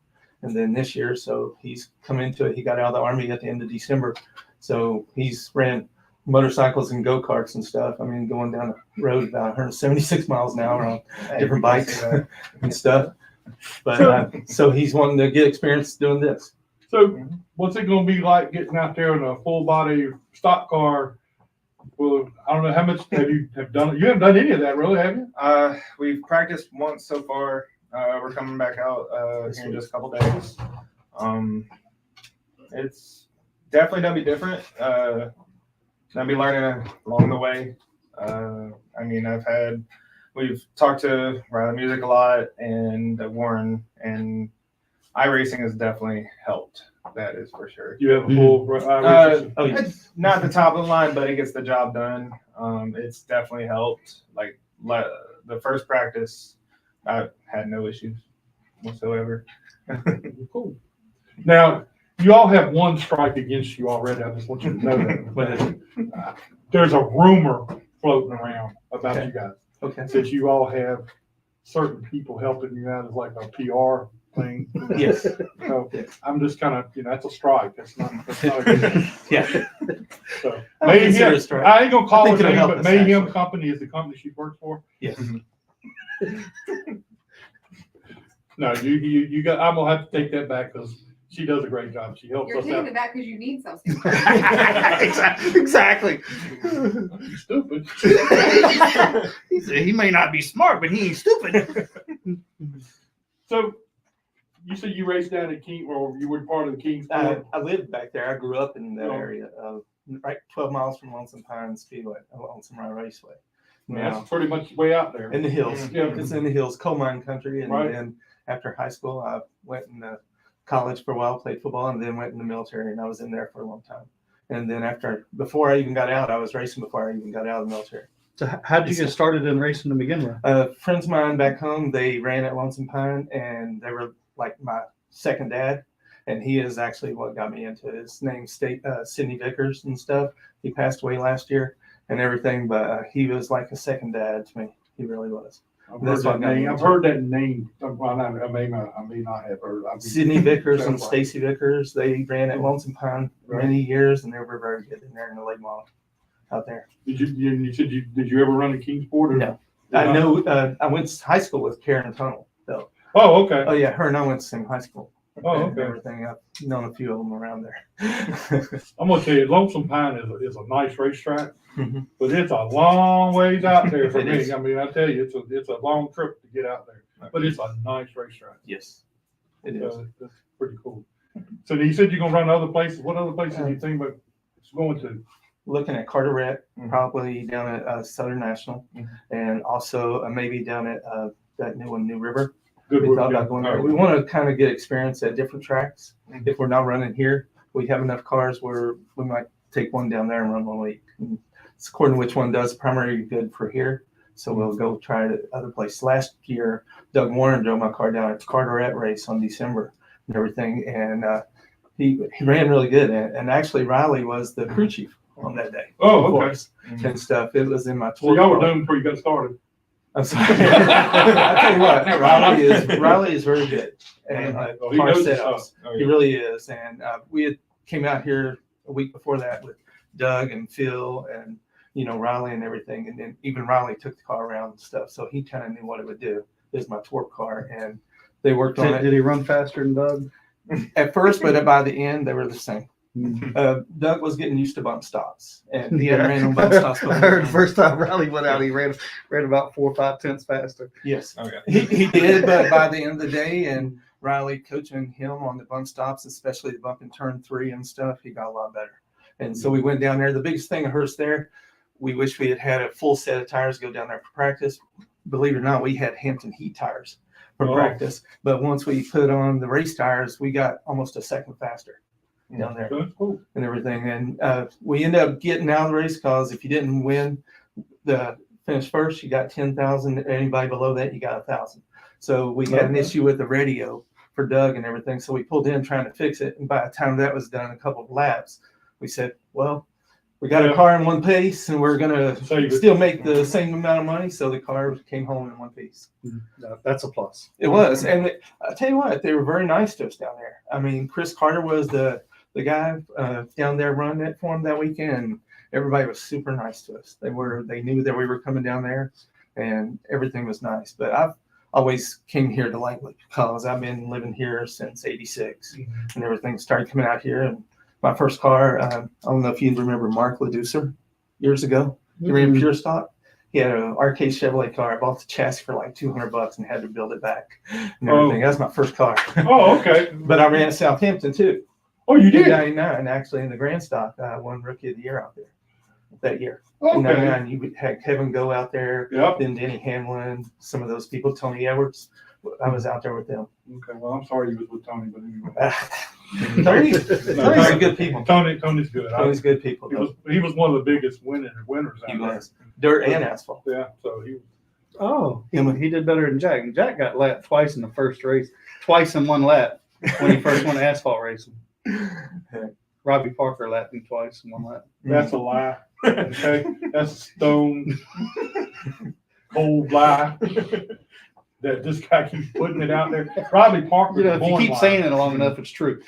And then this year, so he's come into it. He got out of the Army at the end of December. So he's ran motorcycles and go-karts and stuff. I mean, going down the road about 176 miles an hour on different bikes and stuff. But so he's wanting to get experience doing this. So what's it going to be like getting out there in a full body stock car? Well, I don't know how much have done. You haven't done any of that, really, have you? We've practiced once so far. We're coming back out here in just a couple days. It's definitely gonna be different. Gonna be learning along the way. I mean, we've talked to Riley Music a lot and Warren, and iRacing has definitely helped. That is for sure. You have a full. Oh, yeah. It's not the top of the line, but it gets the job done. It's definitely helped. Like the first practice, I had no issues whatsoever. Cool. Now, you all have one strike against you already. I just want you to know that. What is it? There's a rumor floating around about Okay. you guys Okay. that you all have certain people helping you out as like a PR thing. Yes. So Yes. I'm just kind of, that's a strike. That's not a good thing. Yeah. So I consider Mayhem, it a strike. I ain't gonna call I it think it'll name, help but us, Mayhem actually. Company is the company she works for. Yes. No, you got. I'm gonna have to take that back because she does a great job. She helps You're us taking out. it back because you need something. Exactly. Stupid. He may not be smart, but he ain't stupid. So you said you raced down at King, or you were part of the King's. I lived back there. I grew up in that area, right 12 miles from Lonesome Pine Speedway, Lonesome Pine Raceway. Now, That's pretty much way out there. in the hills. Yeah. It's in the hills, coal mine country. And Right. then after high school, I went in college for a while, played football, and then went in the military, and I was in there for a long time. And then before I even got out, I was racing before I even got out of the military. So how did you get started in racing to begin with? Friends of mine back home, they ran at Lonesome Pine, and they were like my second dad. And he is actually what got me into it. His name's Sidney Vickers and stuff. He passed away last year and everything, but he was like a second dad to me. He really was. I've heard that name. I've heard that name. Well, I may not have heard. Sidney Vickers and Stacy Vickers, they ran at Lonesome Pine many years, and they were very good in there in the late model out there. Did you ever run a Kingsport? No. I know. I went to high school with Karen Tunnel, though. Oh, okay. Oh yeah, her and I went to the same high school. Oh, And okay. everything. I've known a few of them around there. I'm gonna tell you, Lonesome Pine is a nice racetrack, Mhm. but it's a long ways out there for It me. is. I mean, I tell you, it's a long trip to get out there, but it's a nice racetrack. Yes, it is. So that's pretty cool. So you said you're gonna run other places. What other places do you think about going to? Looking at Carteret, Mhm. probably down at Southern National, Mhm. and also maybe down at that new one, New River. Good We work, thought yeah. about going there. All We right. want to kind of get experience at different tracks. Mhm. If we're not running here, we have enough cars where we might take one down there and run 1 week. And it's according to which one does primary good for here. So we'll go try it at other places. Last year, Doug Warren drove my car down at the Carteret race on December and everything. And he ran really good. And actually, Riley was the crew chief on that day. Oh, for okay. us and stuff. It was in my So y'all were car. doomed before you got started. I'm sorry. I tell you what, Riley is very good. And Oh, he car knows his setups. stuff. Oh, He yeah. really is. And we had came out here a week before that with Doug and Phil and, Riley and everything. And then even Riley took the car around and stuff. So he kind of knew what it would do. It was my torque car. And they worked on Did he run faster than Doug? it at first, but by the end, they were the same. Mhm. Doug was getting used to bump stops. And he hadn't ran on bump stops I before. heard the first time Riley went out, he ran about 4 or 5 tenths faster. Yes. Okay. He did, but by the end of the day, and Riley coaching him on the bump stops, especially the bump in turn 3 and stuff, he got a lot better. And so we went down there. The biggest thing that hurts there, we wish we had a full set of tires to go down there for practice. Believe it or not, we had Hampton Heat tires for Oh. practice. But once we put on the race tires, we got almost a second faster down there That's cool. and everything. And we ended up getting out of the race because if you didn't win the finish first, you got 10,000. Anybody below that, you got 1,000. So we had an Okay. issue with the radio for Doug and everything. So we pulled in trying to fix it. And by the time that was done, a couple of laps, we said, well, we got a Yeah. car in one piece and we're going to Save it. still make the same amount of money. So the car came home in one piece. That's a plus. It was. And I tell you what, they were very nice to us down there. I mean, Chris Carter was the guy down there running it for him that weekend. Everybody was super nice to us. They knew that we were coming down there and everything was nice. But I've always came here to Langley because I've been living here since '86 and everything started coming out here. And my first car, I don't know if you remember Mark Leducer years ago. He ran pure stock. He had an arcade Chevrolet car. I bought the chassis for like $200 and had to build it back and everything. That was my first car. Oh, okay. But I ran at Southampton too. Oh, you In did? 99, actually, in the Grand Stock, I won Rookie of the Year out there that year. In Okay. 99, you had Kevin Go out there, Yep. then Denny Hamlin, some of those people, Tony Edwards. I was out there with them. Okay. Well, I'm sorry you was with Tony, but anyway. Tony's a good people. Tony's good. Tony's good people. Though. He was one of the biggest winners out He there. was. Dirt and asphalt. Yeah. So he was. Oh, he did better than Jack. Jack got lapped twice in the first race, twice in one lap when he first went asphalt racing. Robbie Parker lapped him twice in one lap. That's a lie. Okay. That's a stone cold lie. That this guy keeps putting it out there. Robbie Parker. You know, if you born keep lying. saying it long enough, it's true.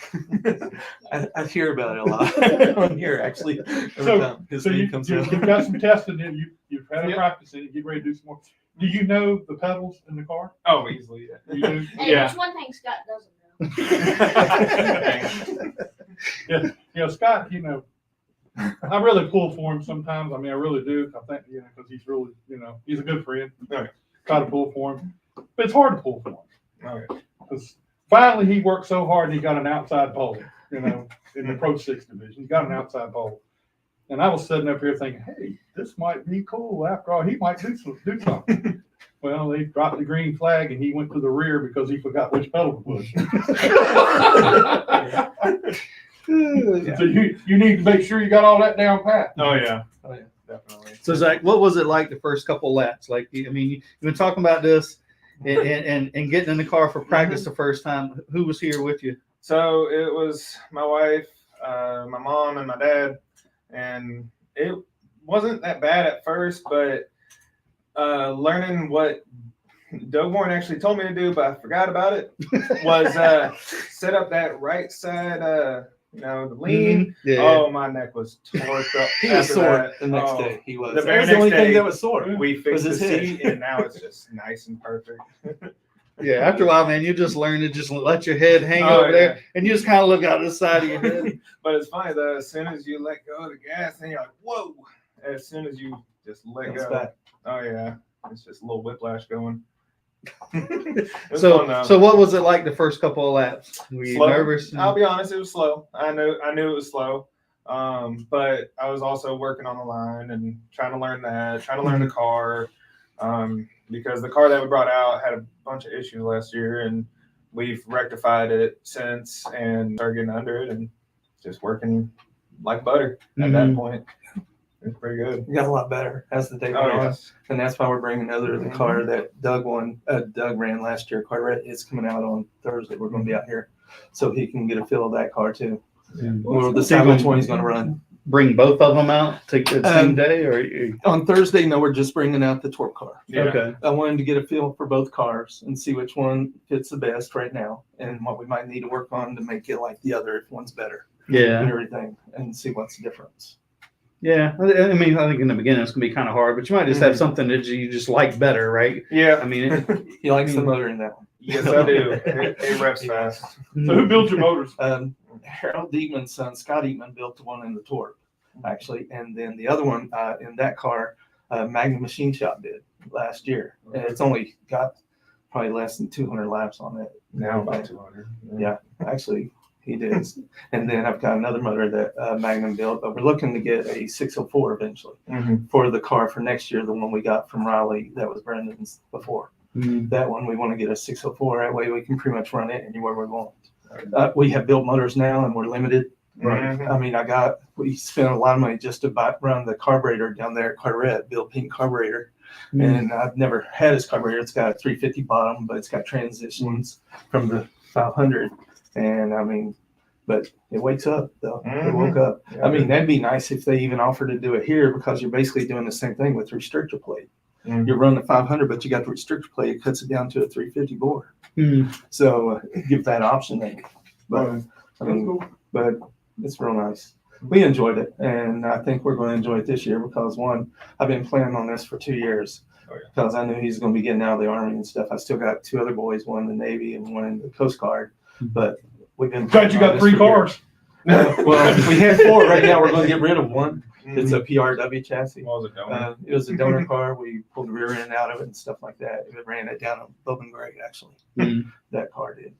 I hear about it a lot on here, actually. Every time his So name you, comes you, up. you've got some testing in. You've had a Yep. practice in it. Get ready to do some more. Do you know the pedals in the car? Oh, easily. Yeah. You do? Hey, Yeah. there's one thing Scott doesn't know. Scott, I really pull for him sometimes. I mean, I really do. I think, because he's really, he's a good friend. Okay. Try to pull for him. But it's hard to pull for him. Okay. Because finally he worked so hard he got an outside pole, in the Pro 6 division. He got an outside pole. And I was sitting up here thinking, hey, this might be cool. After all, he might do something. Well, they dropped the green flag and he went to the rear because he forgot which pedal to push. So you need to make sure you got all that down pat. Oh yeah, Oh, yeah. definitely. So Zach, what was it like the first couple laps? Like, I mean, you've been talking about this and getting in the car for practice the first time. Who was here with you? So it was my wife, my mom, and my dad, and it wasn't that bad at first, but learning what Doug Warren actually told me to do, but I forgot about it, was set up that right side, the lean. Yeah. Oh, my neck was torqued up. He was after sore that. the next Oh, day. He was. the That very was the only next thing day, that was sore. We fixed the his head. seat, and now it's just nice and perfect. Yeah, after a while, man, you just learn to just let your head hang Oh, over there, and you just kind of look out the side of your head. But it's funny though, as soon as you let go of the gas, then you're like, whoa. As soon as you just let It's go. back. Oh yeah. It's just a little whiplash going. It's fun, though. So what was it like the first couple of laps? Were you Slow. nervous? I'll be honest, it was slow. I knew it was slow. But I was also working on the line and trying to learn the car. Because the car that we brought out had a bunch of issues last year, and we've rectified it since and started getting under it and just working like butter at that point. It's pretty good. It got a lot better as the day went Oh on. yes. And that's why we're bringing the car that Doug ran last year. Corvette is coming out on Thursday. We're going to be out here, so he can get a feel of that car too. We'll decide which one he's going to run. Bring both of them out the same day, or On Thursday, no, we're just bringing out the torque car. Yeah. okay? I wanted to get a feel for both cars and see which one fits the best right now, and what we might need to work on to make it like the other if one's better and Yeah, everything, and see what's the difference. yeah. I mean, I think in the beginning it's gonna be kind of hard, but you might just have something that you just like better, right? I Yeah. mean, He likes the motor in that one. Yes, I do. It reps fast. So who built your motors? Harold Dietman's son, Scott Dietman, built the one in the torque, actually. And then the other one in that car, Magnum Machine Shop did last year. And it's only got probably less than 200 laps on it. Now about 200. Yeah, actually, he did. And then I've got another motor that Magnum built, but we're looking to get a 604 eventually for the car for next year, the one we got from Raleigh that was Brendan's before. That one, we want to get a 604. That way we can pretty much run it anywhere we want. We have built motors now and we're limited. Right. I mean, we spent a lot of money just to run the carburetor down there at Carteret, Bill Pink carburetor. And I've never had his carburetor. It's got a 350 bottom, but it's got transitions from the 500. And I mean, but it wakes up though. It woke up. Yeah. I mean, that'd be nice if they even offered to do it here, because you're basically doing the same thing with restrictor plate. You're running a 500, but you got the restrictor plate. It cuts it down to a 350 bore. So give that option maybe. But I mean, but it's real nice. We enjoyed it, and I think we're going to enjoy it this year because one, I've been planning on this for 2 years because I knew he's going to be getting out of the Army and stuff. I still got 2 other boys, one in the Navy and one in the Coast Guard, but we've been. Glad you got 3 cars. Well, we have 4 right now. We're going to get rid of one. It's a PRW chassis. What was it doing? It was a donor car. We pulled the rear end out of it and stuff like that. It ran it down a Bowman Grade, actually. That car did.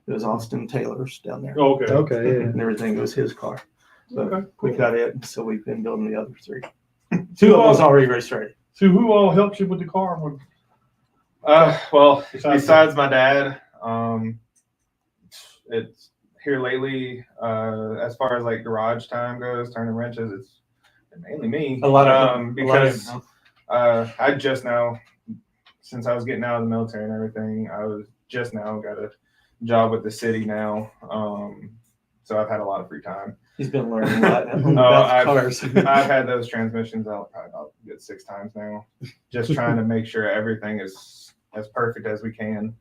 It was Austin Taylor's down there. Okay. Okay, yeah. And everything was his car. But Okay, we got it, so we've been building the other 3. 2 of them was already race ready. So who all helps you with the car? Well, Besides besides my dad, it's here lately, as far as like garage time goes, turning wrenches, it's mainly me. A lot of because I just now, since I was getting out of the military and everything, I was just now got a job with the city now. So I've had a lot of free time. He's been learning a lot about cars. I've had those transmissions out probably about good 6 times now, just trying to make sure everything is as perfect as we can.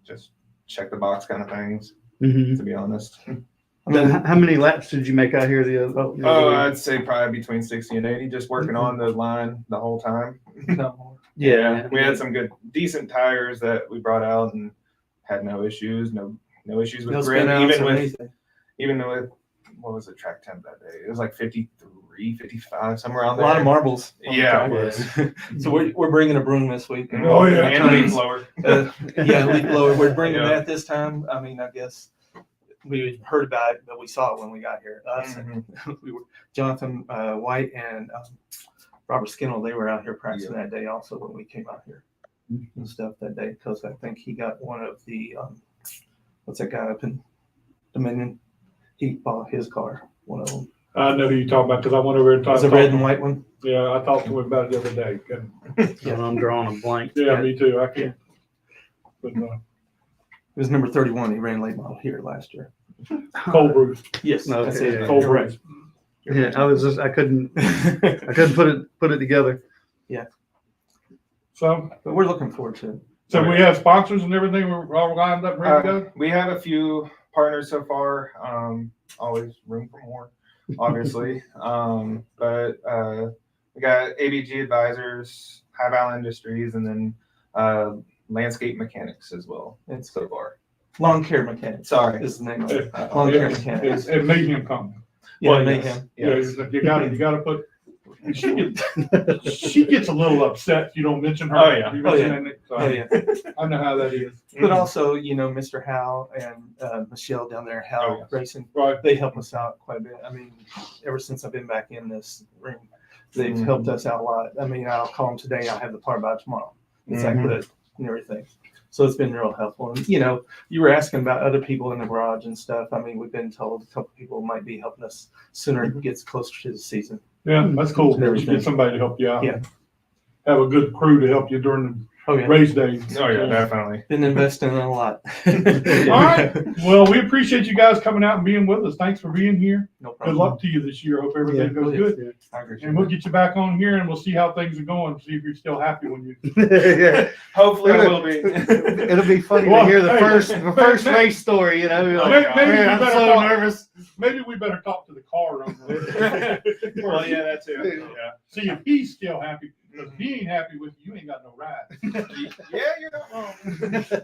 Just check the box kind of things, to be honest. How many laps did you make out here the other week? I'd say probably between 60 and 80, just working on the line the whole time. No more. Yeah. We had some decent tires that we brought out and had no issues, no issues with No grip, spin-outs or anything. even with, what was the track temp that day? It was like 53, 55, somewhere around A there. lot of marbles. on the Yeah, track. it was. So we're bringing a broom this week. Oh, yeah. And a leaf blower. Yeah, leaf blower. We're bringing Yeah. that this time. I mean, I guess we heard about it, but we saw it when we got here. Us and we were Jonathan White and Robert Skinnell. They were out here practicing that day also when we came out here and stuff that day, because I think he got one of the what's that guy up in Dominion? He bought his car, one of them. I know who you're talking about because I went over and It talked was a to red him. and white one. Yeah, I talked to him about it the other day. And I'm drawing a blank. Yeah, Yeah. me too. I can't. But It was number 31. He ran late model here last year. cold brews, Yes, No, that's okay, it. yeah, cold You're right. brews. Yeah, I couldn't put it together. So, But we're looking forward to it. so we have sponsors and everything. We're all lined up, ready to go. We have a few partners so far. Always room for more, obviously. But we got ABG Advisors, High Val Industries, and then Landscape Mechanics as well. It's So far. Lawn Care Mechanics. Sorry. Is the name of it. Lawn Care Mechanics. It made him come. Yeah, Well, Mayhem. yes. Yeah, you gotta put. She gets a little upset if you don't mention her. Oh, yeah. You Oh, yeah. mention it, so Oh, yeah. I know how that is. But also, Mr. Howe and Michelle down there, Howe Oh, yes. Racing, Right. they help us out quite a bit. I mean, ever since I've been back in this ring, they've Mhm. helped us out a lot. I mean, I'll call them today, I'll have the part by tomorrow. It's like Mhm. good and everything. So it's been real helpful. And, you were asking about other people in the garage and stuff. I mean, we've been told a couple people might be helping us sooner it gets closer to the season. Yeah, that's cool. You Everything. get somebody to help you out. Yeah. Have a good crew to help you during Oh, the yeah. race days. Oh yeah, definitely. Been investing in a lot. All right. Well, we appreciate you guys coming out and being with us. Thanks for being here. No Good problem. luck to you this year. Hope everything goes good. I agree. And we'll get you back on here and we'll see how things are going. See if you're still happy when you. Yeah. Hopefully, I will be. It'll be funny Well, to hear the hey, first race story. You're Maybe like, we man, I'm better so talk. nervous. Maybe we better talk to the car owner. Well, yeah, that too. Yeah. See if he's still happy. Because if he ain't happy with you, you ain't got no ride. Yeah, you're not wrong.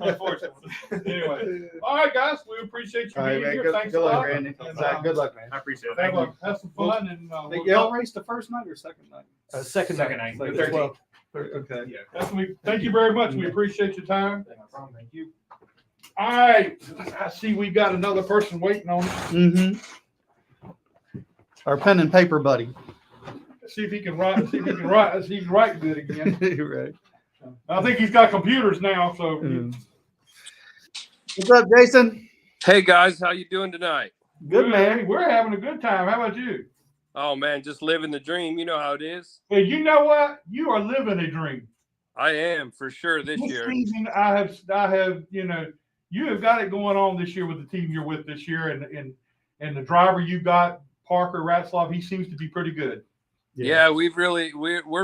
Unfortunately. Anyway, all right, guys, we appreciate you All right, being man. here. Good, Thanks good a luck, lot. Randy. And, Good luck, man. I appreciate it. Thank you. have some fun and we'll Y'all talk. raced the first night or second night? Second Second night. night. Like The as well. Okay. Yeah. Definitely. Thank you very much. We appreciate your time. No problem. Thank you. All right, I see we got another person waiting on us. Mm-hmm. Our pen and paper buddy. See if he can write. See if he can write. See if he can write good again. Right. I think he's got computers now. So What's up, Jason? Hey guys, how you doing tonight? Good, man. Hey, we're having a good time. How about you? Oh man, just living the dream. You know how it is. Hey, you know what? You are living a dream. I am for sure this year. Season, I have, you have got it going on this year with the team you're with this year, and the driver you got, Parker Ratzlaff, he seems to be pretty good. Yeah, we're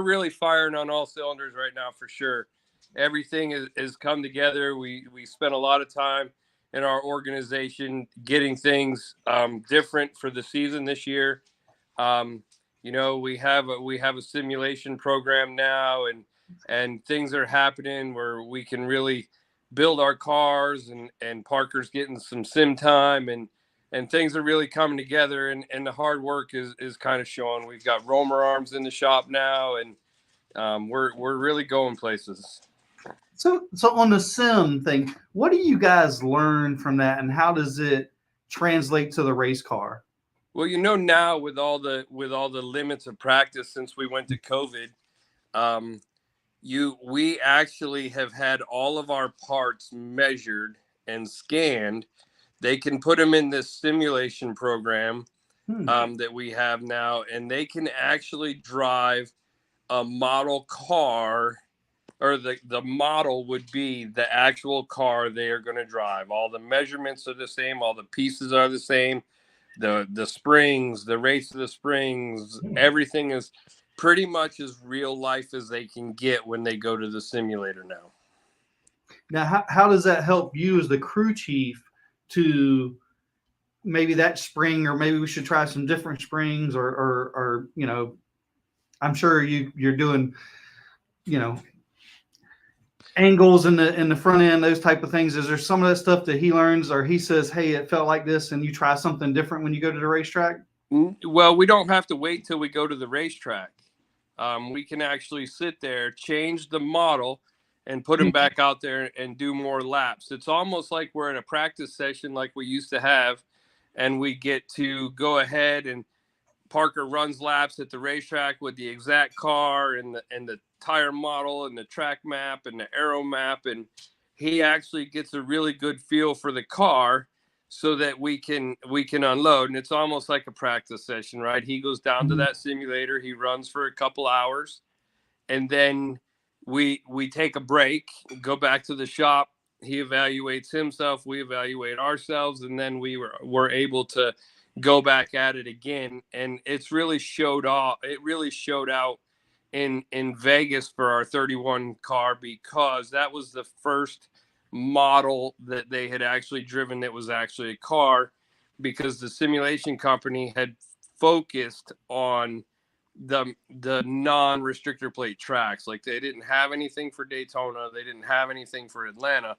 really firing on all cylinders right now for sure. Everything has come together. We spent a lot of time in our organization getting things different for the season this year. We have a simulation program now, and things are happening where we can really build our cars, and Parker's getting some sim time, and things are really coming together, and the hard work is kind of showing. We've got Romer arms in the shop now, and we're really going places. So on the sim thing, what do you guys learn from that, and how does it translate to the race car? Well, now with all the limits of practice since we went to COVID, we actually have had all of our parts measured and scanned. They can put them in this simulation program that we have now, and they can actually drive a model car, or the model would be the actual car they are going to drive. All the measurements are the same. All the pieces are the same. The springs, the race of the springs, everything is pretty much as real life as they can get when they go to the simulator now. Now, how does that help you as the crew chief to maybe that spring, or maybe we should try some different springs, or I'm sure you're doing, angles in the front end, those type of things. Is there some of that stuff that he learns, or he says, hey, it felt like this, and you try something different when you go to the racetrack? Well, we don't have to wait till we go to the racetrack. We can actually sit there, change the model, and put them back out there and do more laps. It's almost like we're in a practice session like we used to have, and we get to go ahead, and Parker runs laps at the racetrack with the exact car and the tire model and the track map and the aero map, and he actually gets a really good feel for the car. so that we can unload. And it's almost like a practice session, right? He goes down to that simulator, he runs for a couple hours, and then we take a break, go back to the shop. He evaluates himself, we evaluate ourselves, and then we're able to go back at it again. And it really showed out in Vegas for our 31 car, because that was the first model that they had actually driven that was actually a car, because the simulation company had focused on the non-restrictor plate tracks. Like, they didn't have anything for Daytona, they didn't have anything for Atlanta.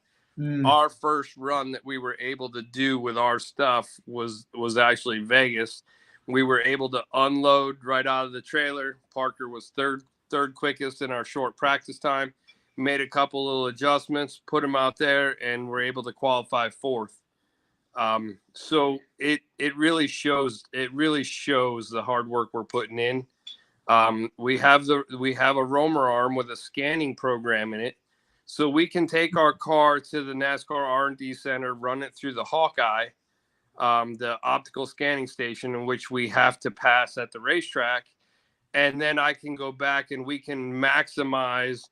Our first run that we were able to do with our stuff was actually Vegas. We were able to unload right out of the trailer. Parker was third quickest in our short practice time. Made a couple little adjustments, put him out there, and we're able to qualify fourth. So it really shows the hard work we're putting in. We have a roamer arm with a scanning program in it, so we can take our car to the NASCAR R&D center, run it through the Hawkeye, the optical scanning station, in which we have to pass at the racetrack. And then I can go back and we can maximize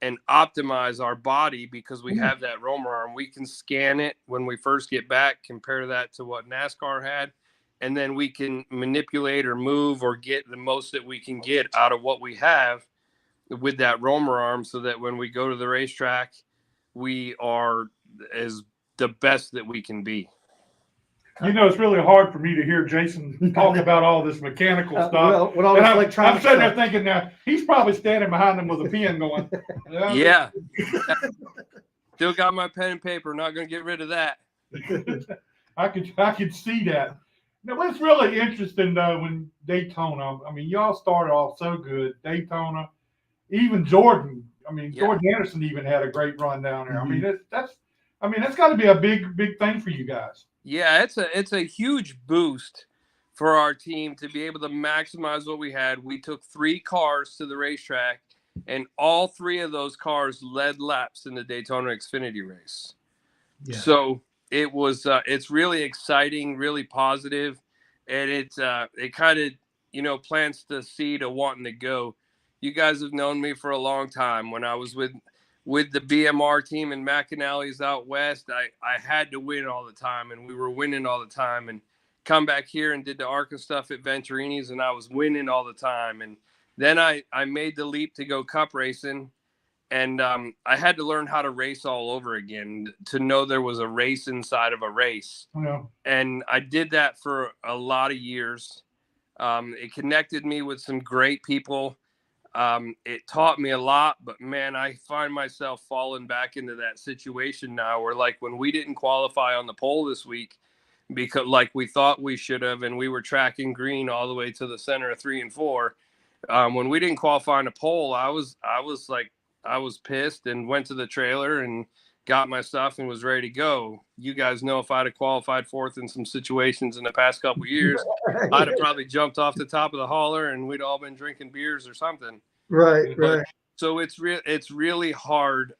and optimize our body, because we have that roamer arm. We can scan it when we first get back, compare that to what NASCAR had, and then we can manipulate or move or get the most that we can get out of what we have with that roamer arm, so that when we go to the racetrack, we are as the best that we can be. You know, it's really hard for me to hear Jason talk about all this mechanical stuff. Well, with all this And electronic I'm sitting there stuff. thinking now, he's probably standing behind him with a pen going, Yeah. Still got my pen and paper. Not going to get rid of that. I could see that. Now, what's really interesting, though, when Daytona, I mean, y'all started off so good. Daytona, even Jordan. I mean, Yeah. Jordan Anderson even had a great run down there. I mean, that's got to be a big thing for you guys. Yeah, it's a huge boost for our team to be able to maximize what we had. We took 3 cars to the racetrack, and all 3 of those cars led laps in the Daytona Xfinity race. Yeah. So it was it's really exciting, really positive, and it kind of plants the seed of wanting to go. You guys have known me for a long time. When I was with the BMR team in McAnally's out west, I had to win all the time, and we were winning all the time. And come back here and did the ARCA stuff at Venturini's, and I was winning all the time. And then I made the leap to go cup racing, and I had to learn how to race all over again, to know there was a race inside of a race. Yeah. And I did that for a lot of years. It connected me with some great people. It taught me a lot, but man, I find myself falling back into that situation now, where, like, when we didn't qualify on the pole this week, because like we thought we should have, and we were tracking green all the way to the center of 3 and 4. When we didn't qualify on the pole, I was pissed and went to the trailer and got my stuff and was ready to go. You guys know, if I'd have qualified fourth in some situations in the past couple of years, I'd have probably jumped off the top of the hauler and we'd all been drinking beers or something. Right. So it's really hard.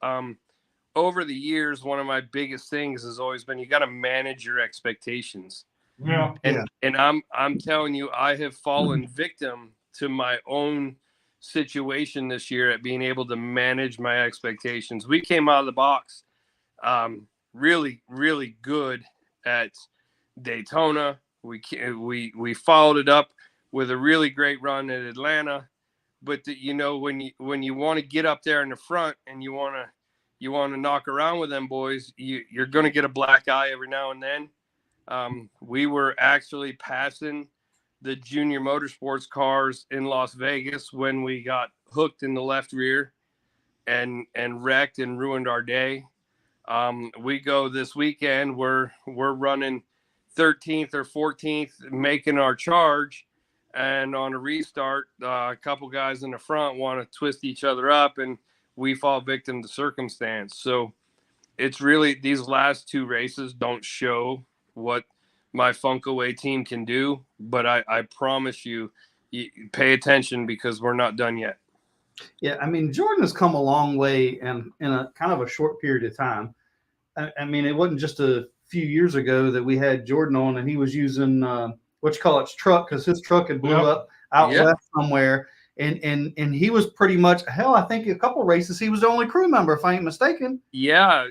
Over the years, one of my biggest things has always been, you got to manage your expectations. Yeah. And I'm telling you, I have fallen victim to my own situation this year at being able to manage my expectations. We came out of the box really, really good at Daytona. We followed it up with a really great run at Atlanta. But when you want to get up there in the front and you want to knock around with them boys, you're going to get a black eye every now and then. We were actually passing the junior motorsports cars in Las Vegas when we got hooked in the left rear and wrecked and ruined our day. We go this weekend, we're running 13th or 14th, making our charge, and on a restart, a couple guys in the front want to twist each other up, and we fall victim to circumstance. So it's really, these last 2 races don't show what my Funkaway team can do, but I promise you pay attention, because we're not done yet. Yeah, I mean, Jordan has come a long way in a kind of a short period of time. I mean, it wasn't just a few years ago that we had Jordan on, and he was using truck, because his truck had blew Yep. up out Yep. west somewhere. And he was pretty much, hell, I think a couple races he was the only crew member, if I ain't mistaken. Yeah,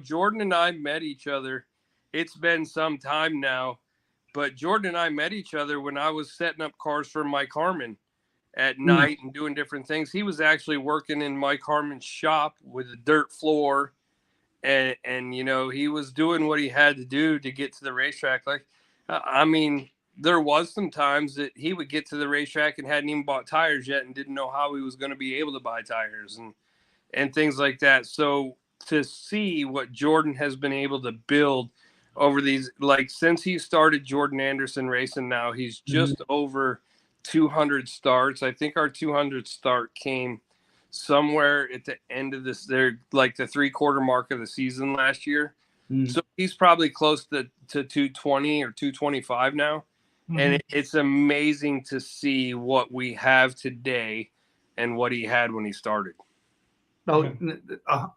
Jordan and I met each other. It's been some time now, but Jordan and I met each other when I was setting up cars for Mike Harmon at night and doing different things. He was actually working in Mike Harmon's shop with a dirt floor, and he was doing what he had to do to get to the racetrack. Like, I mean, there was some times that he would get to the racetrack and hadn't even bought tires yet and didn't know how he was going to be able to buy tires and things like that. So to see what Jordan has been able to build over these, like, since he started Jordan Anderson Racing now, he's just over 200 starts. I think our 200 start came somewhere at the end of this, they're like the 3/4 mark of the season last year. So he's probably close to 220 or 225 now. And it's amazing to see what we have today and what he had when he started. Oh,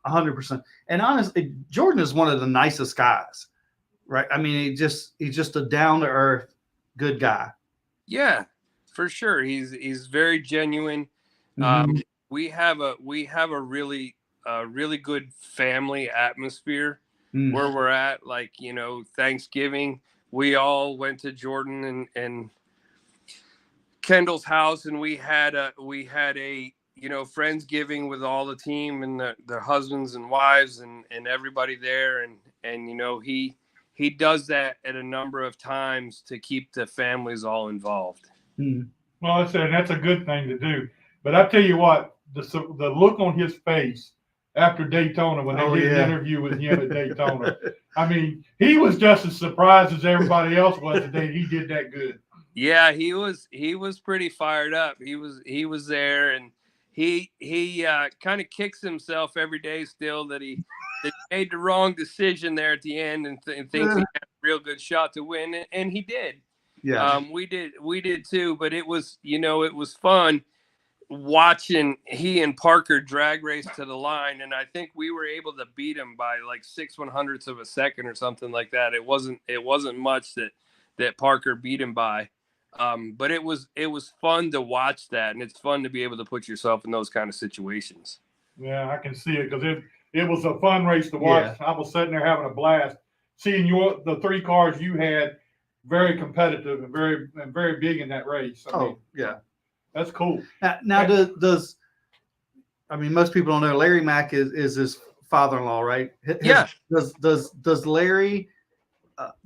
100%. And honestly, Jordan is one of the nicest guys, right? I mean, he's just a down to earth, good guy. Yeah, for sure. He's very genuine. We have a really good family atmosphere where we're at. Like, Thanksgiving, we all went to Jordan and Kendall's house, and we had a Friendsgiving with all the team and their husbands and wives and everybody there. And he does that at a number of times to keep the families all involved. Well, that's a good thing to do. But I tell you what, the look on his face after Daytona when they did an interview with him at Daytona, I mean, he was just as surprised as everybody else was the day he did that good. Yeah, he was pretty fired up. He was there, and he kind of kicks himself every day still that he made the wrong decision there at the end and thinks he had a real good shot to win, and he did. Yeah. We did too, but it was fun watching he and Parker drag race to the line, and I think we were able to beat him by like 6/100ths of a second or something like that. It wasn't much that Parker beat him by. But it was fun to watch that, and it's fun to be able to put yourself in those kind of situations. Yeah, I can see it because it was a fun race to watch. Yeah. I was sitting there having a blast, seeing the 3 cars you had very competitive and very big in that race. I mean, yeah, that's cool. Now does most people don't know Larry Mack is his father-in-law, right? Does Larry?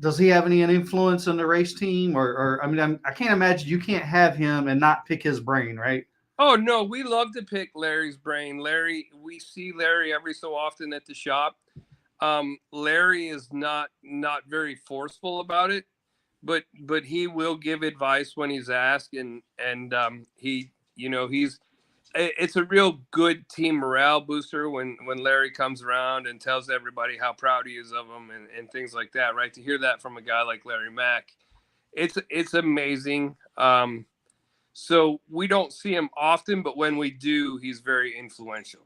Does he have any influence on the race team, or I can't imagine you can't have him and not pick his brain, right? Oh no, we love to pick Larry's brain. We see Larry every so often at the shop. Larry is not very forceful about it, but he will give advice when he's asked, and it's a real good team morale booster when Larry comes around and tells everybody how proud he is of them and things like that, right? To hear that from a guy like Larry Mack, it's amazing. So we don't see him often, but when we do, he's very influential.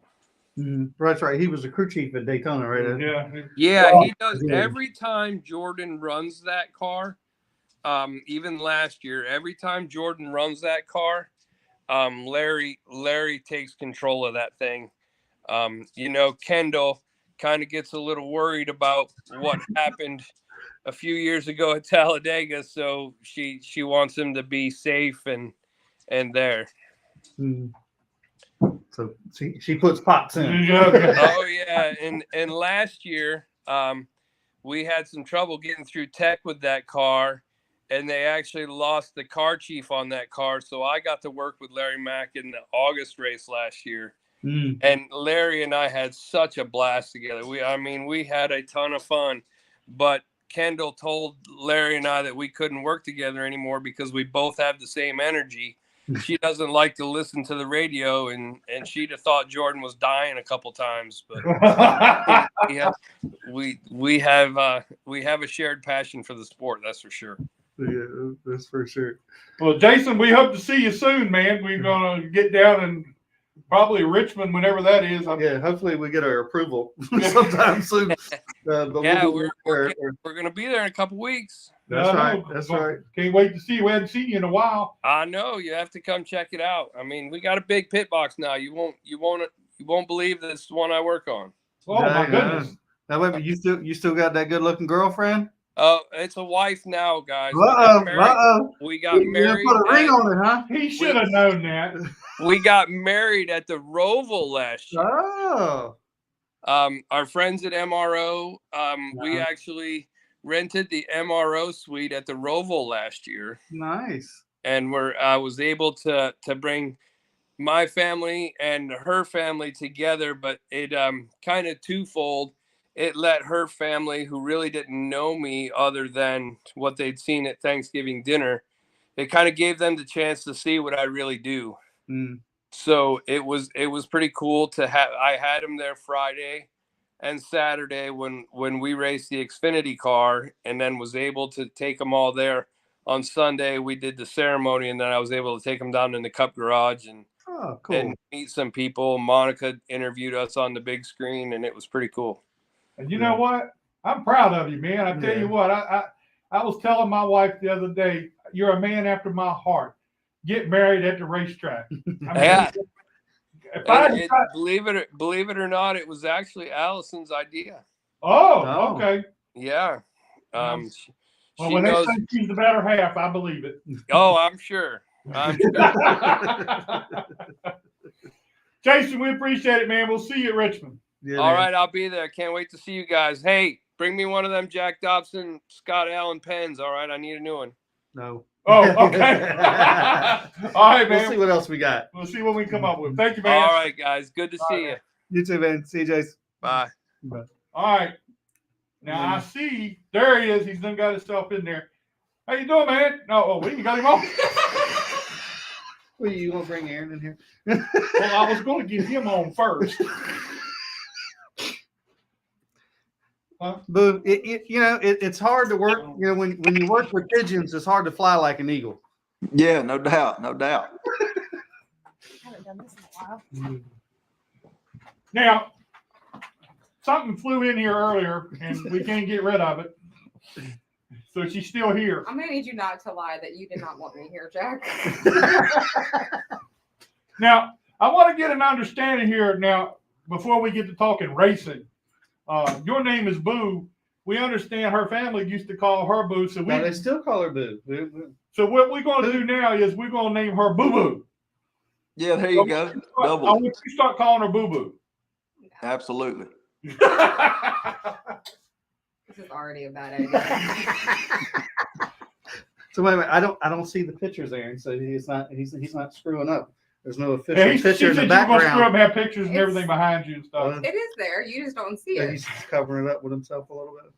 That's right. He was a crew chief at Daytona, right? Yeah, he does. Every time Jordan runs that car, even last year, every time Jordan runs that car, Larry takes control of that thing. Kendall kind of gets a little worried about what happened a few years ago at Talladega, so she wants him to be safe and there. So she puts pots in. Oh yeah, and last year we had some trouble getting through tech with that car. And they actually lost the car chief on that car. So I got to work with Larry Mack in the August race last year. And Larry and I had such a blast together. We had a ton of fun. But Kendall told Larry and I that we couldn't work together anymore because we both have the same energy. She doesn't like to listen to the radio, and she'd have thought Jordan was dying a couple times. But we have a shared passion for the sport. That's for sure. Yeah, that's for sure. Well, Jason, we hope to see you soon, man. We're gonna get down and probably Richmond, whenever that is. Yeah, hopefully we get our approval sometime soon. But Yeah, we'll we're gonna be there in a couple weeks. That's I know. right. That's right. Can't wait to see you. We haven't seen you in a while. I know you have to come check it out. I mean, we got a big pit box now. You won't believe this one I work on. Oh my goodness. Now wait a minute, you still got that good looking girlfriend? Oh, it's a wife now, guys. We got You married. put a ring on it, huh? He should have known that. We got married at the Roval last year. Oh. Our friends at MRO, we actually rented the MRO suite at the Roval last year. Nice. And I was able to bring my family and her family together, but it kind of twofold. It let her family, who really didn't know me other than what they'd seen at Thanksgiving dinner, it kind of gave them the chance to see what I really do. Mm. So it was pretty cool to have. I had them there Friday and Saturday when we raced the Xfinity car, and then was able to take them all there. On Sunday, we did the ceremony, and then I was able to take them down in the Cup Garage and meet some people. Monica interviewed us on the big screen, and it was pretty cool. And you know what? I'm proud of you, man. I tell you what, I was telling my wife the other day, you're a man after my heart. Get married at the racetrack. I mean, believe it or not, it was actually Allison's idea. Oh, okay. Yeah. Well, when they say she's the better half, I believe it. Oh, I'm sure. Jason, we appreciate it, man. We'll see you at Richmond. Yeah, all right, I'll be there. Can't wait to see you guys. Hey, bring me one of them Jack Dobson, Scott Allen pens. All right, I need a new one. No. Oh, okay. All right, man. We'll see what else we got. We'll see what we come up with. Thank you, man. All right, guys. Good to see you. You too, man. See you, Jason. Bye. Bye. All right. Now I see there he is. He's done got himself in there. How you doing, man? No, we got him on. Well, you want to bring Aaron in here? Well, I was going to get him on first. But it's hard to work. You know, when you work with pigeons, it's hard to fly like an eagle. Yeah, no doubt, no doubt. I haven't done this in a while. Now, something flew in here earlier, and we can't get rid of it. So she's still here. I'm gonna need you not to lie that you did not want me here, Jack. Now, I want to get an understanding here now before we get to talking racing. Your name is Boo. We understand her family used to call her Boo, so they still call her Boo. So what we're going to do now is we're going to name her Boo Boo. Yeah, there you go. Double. I want you to start calling her Boo Boo. Absolutely. This is already a bad idea. So wait a minute, I don't see the pictures, Aaron. So he's not screwing up. There's no official picture in the background. You're going to screw up and have pictures and everything behind you and stuff. It is there. You just don't see it. He's covering it up with himself a little bit.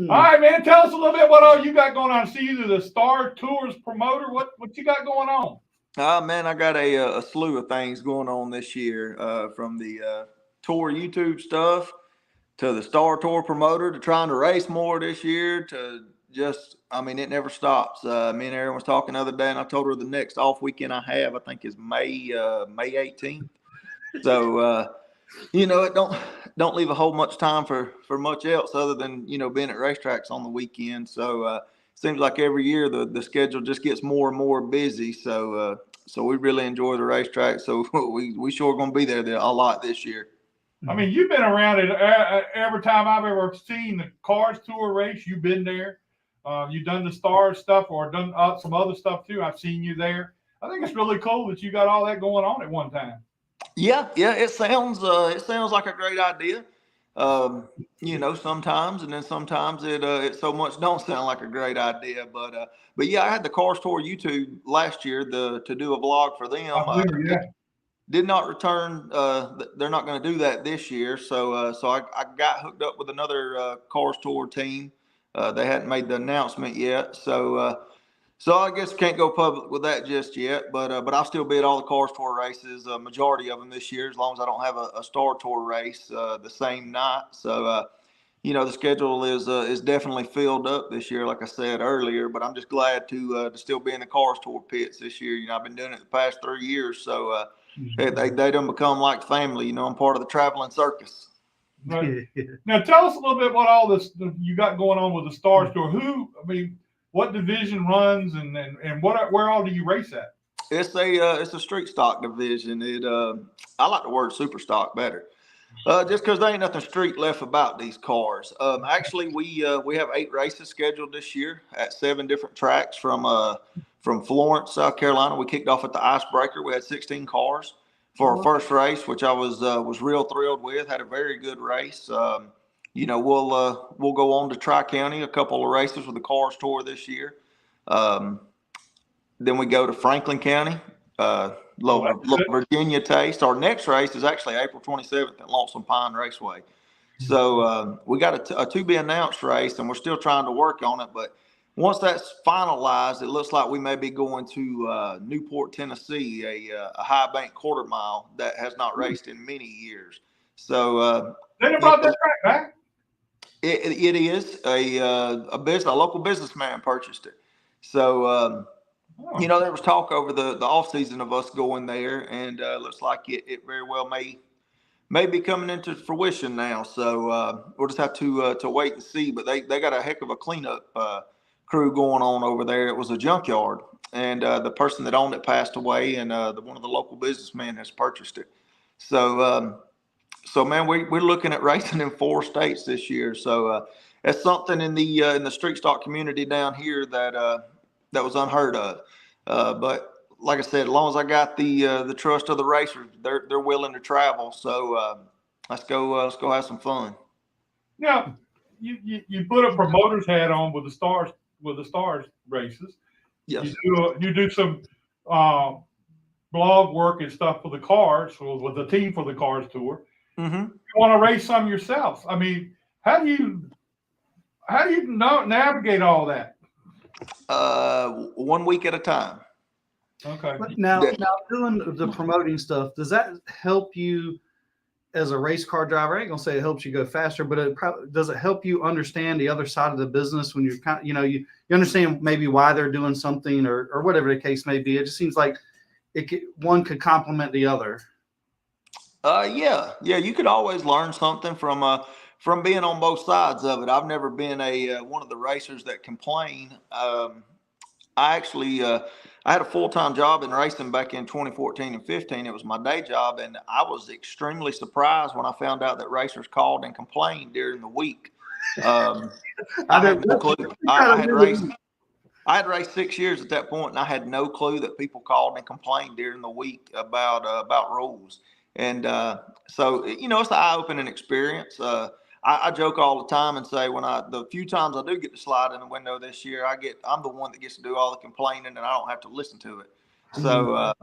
All right, man. Tell us a little bit what all you got going on. I see you the Star Tours promoter. What you got going on? Man, I got a slew of things going on this year, from the tour YouTube stuff to the Star Tour promoter to trying to race more this year to just, I mean, it never stops. Me and Erin was talking the other day, and I told her the next off weekend I have, I think, is May 18th. So, it don't leave a whole much time for much else other than, being at racetracks on the weekend. So, seems like every year the schedule just gets more and more busy. So we really enjoy the racetrack. So we sure going to be there a lot this year. I mean, you've been around it every time I've ever seen the Cars Tour race. You've been there. You've done the Stars stuff or done some other stuff too. I've seen you there. I think it's really cool that you got all that going on at one time. Yeah. It sounds like a great idea. Sometimes, and then sometimes it so much don't sound like a great idea. But yeah, I had the Cars Tour YouTube last year to do a vlog for them. Did not return. They're not going to do that this year. So I got hooked up with another Cars Tour team. They hadn't made the announcement yet. So I guess can't go public with that just yet. But I'll still be at all the Cars Tour races, majority of them this year, as long as I don't have a Star Tour race the same night. So the schedule is definitely filled up this year, like I said earlier. But I'm just glad to still be in the Cars Tour pits this year. I've been doing it the past 3 years, so they done become like family. I'm part of the traveling circus. Right. Now tell us a little bit what all this you got going on with the Star Store. What division runs and where all do you race at? It's a street stock division. I like the word super stock better. Just because there ain't nothing street left about these cars. Actually, we have 8 races scheduled this year at 7 different tracks from Florence, South Carolina. We kicked off at the Icebreaker. We had 16 cars for our first race, which I was real thrilled with. Had a very good race. We'll go on to Tri-County, a couple of races with the Cars Tour this year. Then we go to Franklin County, Little Virginia Taste. Our next race is actually April 27th at Lonesome Pine Raceway. So we got a to be announced race, and we're still trying to work on it. But once that's finalized, it looks like we may be going to Newport, Tennessee, a high bank quarter mile that has not raced in many years. So they brought that track back. It is a local businessman purchased it. So there was talk over the off season of us going there, and looks like it very well may be coming into fruition now. So we'll just have to wait and see. But they got a heck of a cleanup crew going on over there. It was a junkyard, and the person that owned it passed away, and one of the local businessmen has purchased it. So man, we're looking at racing in 4 states this year. So that's something in the street stock community down here that was unheard of. But like I said, as long as I got the trust of the racers, they're willing to travel. So let's go have some fun. Now, you put a promoter's hat on with the stars races. Yes. You do some blog work and stuff for the cars with the team for the Cars Tour. Mm-hmm. You want to race some yourself. I mean, how do you navigate all that? 1 week at a time. Okay. Now doing the promoting stuff, does that help you as a race car driver? I ain't gonna say it helps you go faster, but does it help you understand the other side of the business when you're you understand maybe why they're doing something or whatever the case may be? It just seems like one could complement the other. Yeah. You could always learn something from being on both sides of it. I've never been one of the racers that complain. I had a full-time job in racing back in 2014 and 15. It was my day job, and I was extremely surprised when I found out that racers called and complained during the week. I had no clue. I had raced 6 years at that point, and I had no clue that people called and complained during the week about rules. And so it's an eye-opening experience. I joke all the time and say the few times I do get to slide in the window this year, I'm the one that gets to do all the complaining, and I don't have to listen to it. So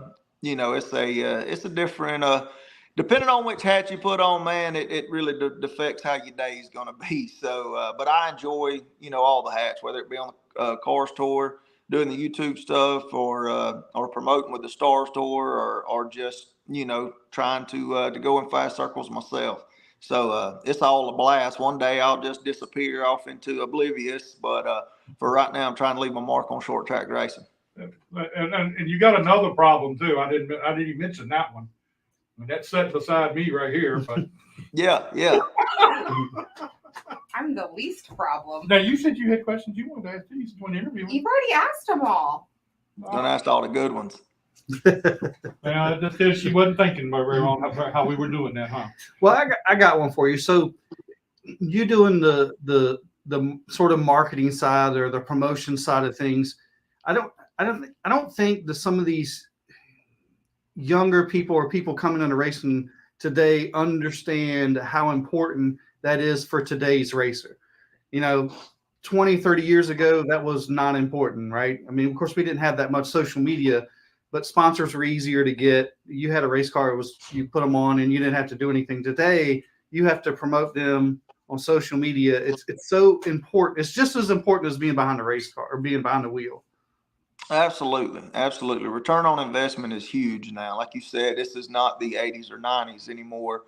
it's a different. Depending on which hat you put on, man, it really affects how your day is going to be. So, but I enjoy all the hats, whether it be on the Cars Tour, doing the YouTube stuff, or promoting with the Stars Tour, or just trying to go in fast circles myself. So it's all a blast. One day I'll just disappear off into oblivious, but for right now I'm trying to leave my mark on short track racing. And you got another problem too. I didn't even mention that one. I mean, that's set beside me right here. But yeah. I'm the least problem. Now you said you had questions you wanted to ask. You said you wanted to interview me. You've already asked them all. Don't ask all the good ones. Well, just because she wasn't thinking very long how we were doing that, huh? Well, I got one for you. So you doing the sort of marketing side or the promotion side of things. I don't think that some of these younger people or people coming into racing today understand how important that is for today's racer. 20, 30 years ago, that was not important, right? I mean, of course, we didn't have that much social media, but sponsors were easier to get. You had a race car, you put them on and you didn't have to do anything. Today, you have to promote them on social media. It's so important. It's just as important as being behind a race car or being behind the wheel. Absolutely. Return on investment is huge now. Like you said, this is not the 80s or 90s anymore,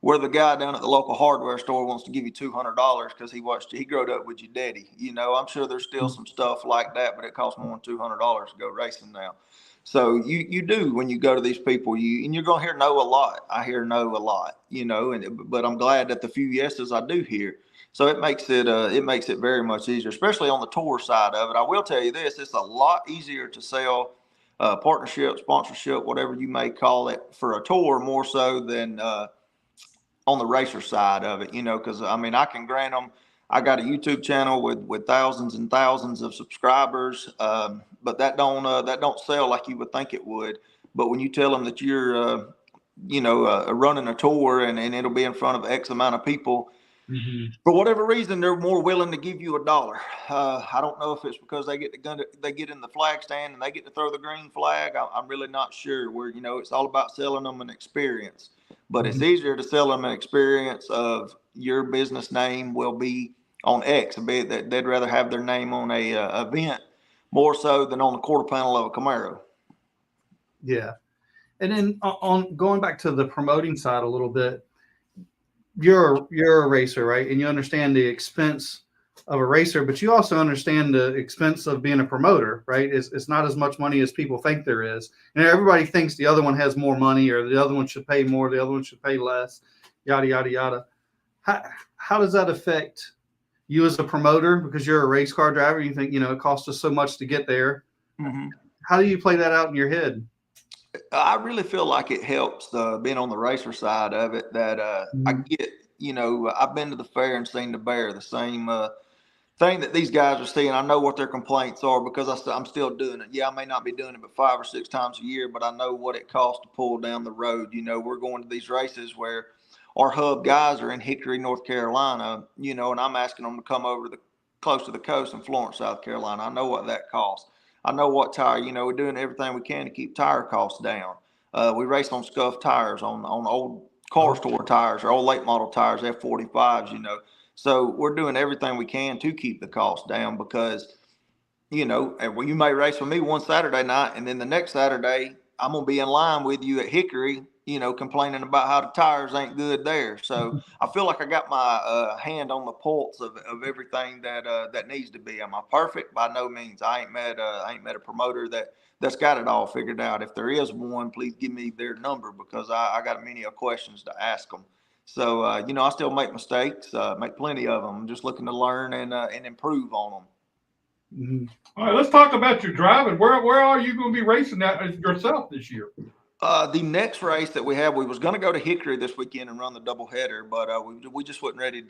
where the guy down at the local hardware store wants to give you $200 because he growed up with your daddy. You know, I'm sure there's still some stuff like that, but it costs more than $200 to go racing now. So you do when you go to these people, and you're gonna hear no a lot. I hear no a lot, you know, but I'm glad that the few yeses I do hear. So it makes it very much easier, especially on the tour side of it. I will tell you this: it's a lot easier to sell partnership, sponsorship, whatever you may call it, for a tour more so than on the racer side of it. You know, because I mean, I can grant them. I got a YouTube channel with thousands and thousands of subscribers, but that don't sell like you would think it would. But when you tell them that you're, running a tour and it'll be in front of X amount of people, for whatever reason, they're more willing to give you $1. I don't know if it's because they get in the flag stand and they get to throw the green flag. I'm really not sure. Where it's all about selling them an experience, but it's easier to sell them an experience of your business name will be on X. They'd rather have their name on a event more so than on the quarter panel of a Camaro. Yeah, and then on going back to the promoting side a little bit. You're a racer, right? And you understand the expense of a racer, but you also understand the expense of being a promoter, right? It's not as much money as people think there is. And everybody thinks the other one has more money or the other one should pay more, the other one should pay less, yada, yada, yada. How does that affect you as a promoter? Because you're a race car driver, you think, it costs us so much to get there. Mm-hmm. How do you play that out in your head? I really feel like it helps being on the racer side of it that I get, I've been to the fair and seen the bear, the same thing that these guys are seeing. I know what their complaints are because I'm still doing it. Yeah, I may not be doing it but 5 or 6 times a year, but I know what it costs to pull down the road. We're going to these races where our hub guys are in Hickory, North Carolina, and I'm asking them to come over close to the coast in Florence, South Carolina. I know what that costs. I know what tire, we're doing everything we can to keep tire costs down. We race on scuffed tires, on old car store tires or old late model tires, F45s, So we're doing everything we can to keep the cost down because, you may race with me one Saturday night and then the next Saturday I'm going to be in line with you at Hickory, complaining about how the tires ain't good there. So I feel like I got my hand on the pulse of everything that needs to be. Am I perfect? By no means. I ain't met a promoter that's got it all figured out. If there is one, please give me their number because I got many questions to ask them. So, I still make mistakes, make plenty of them. I'm just looking to learn and improve on them. Mm-hmm. All right, let's talk about your driving. Where are you going to be racing that yourself this year? The next race that we was going to go to Hickory this weekend and run the doubleheader, but we just wasn't ready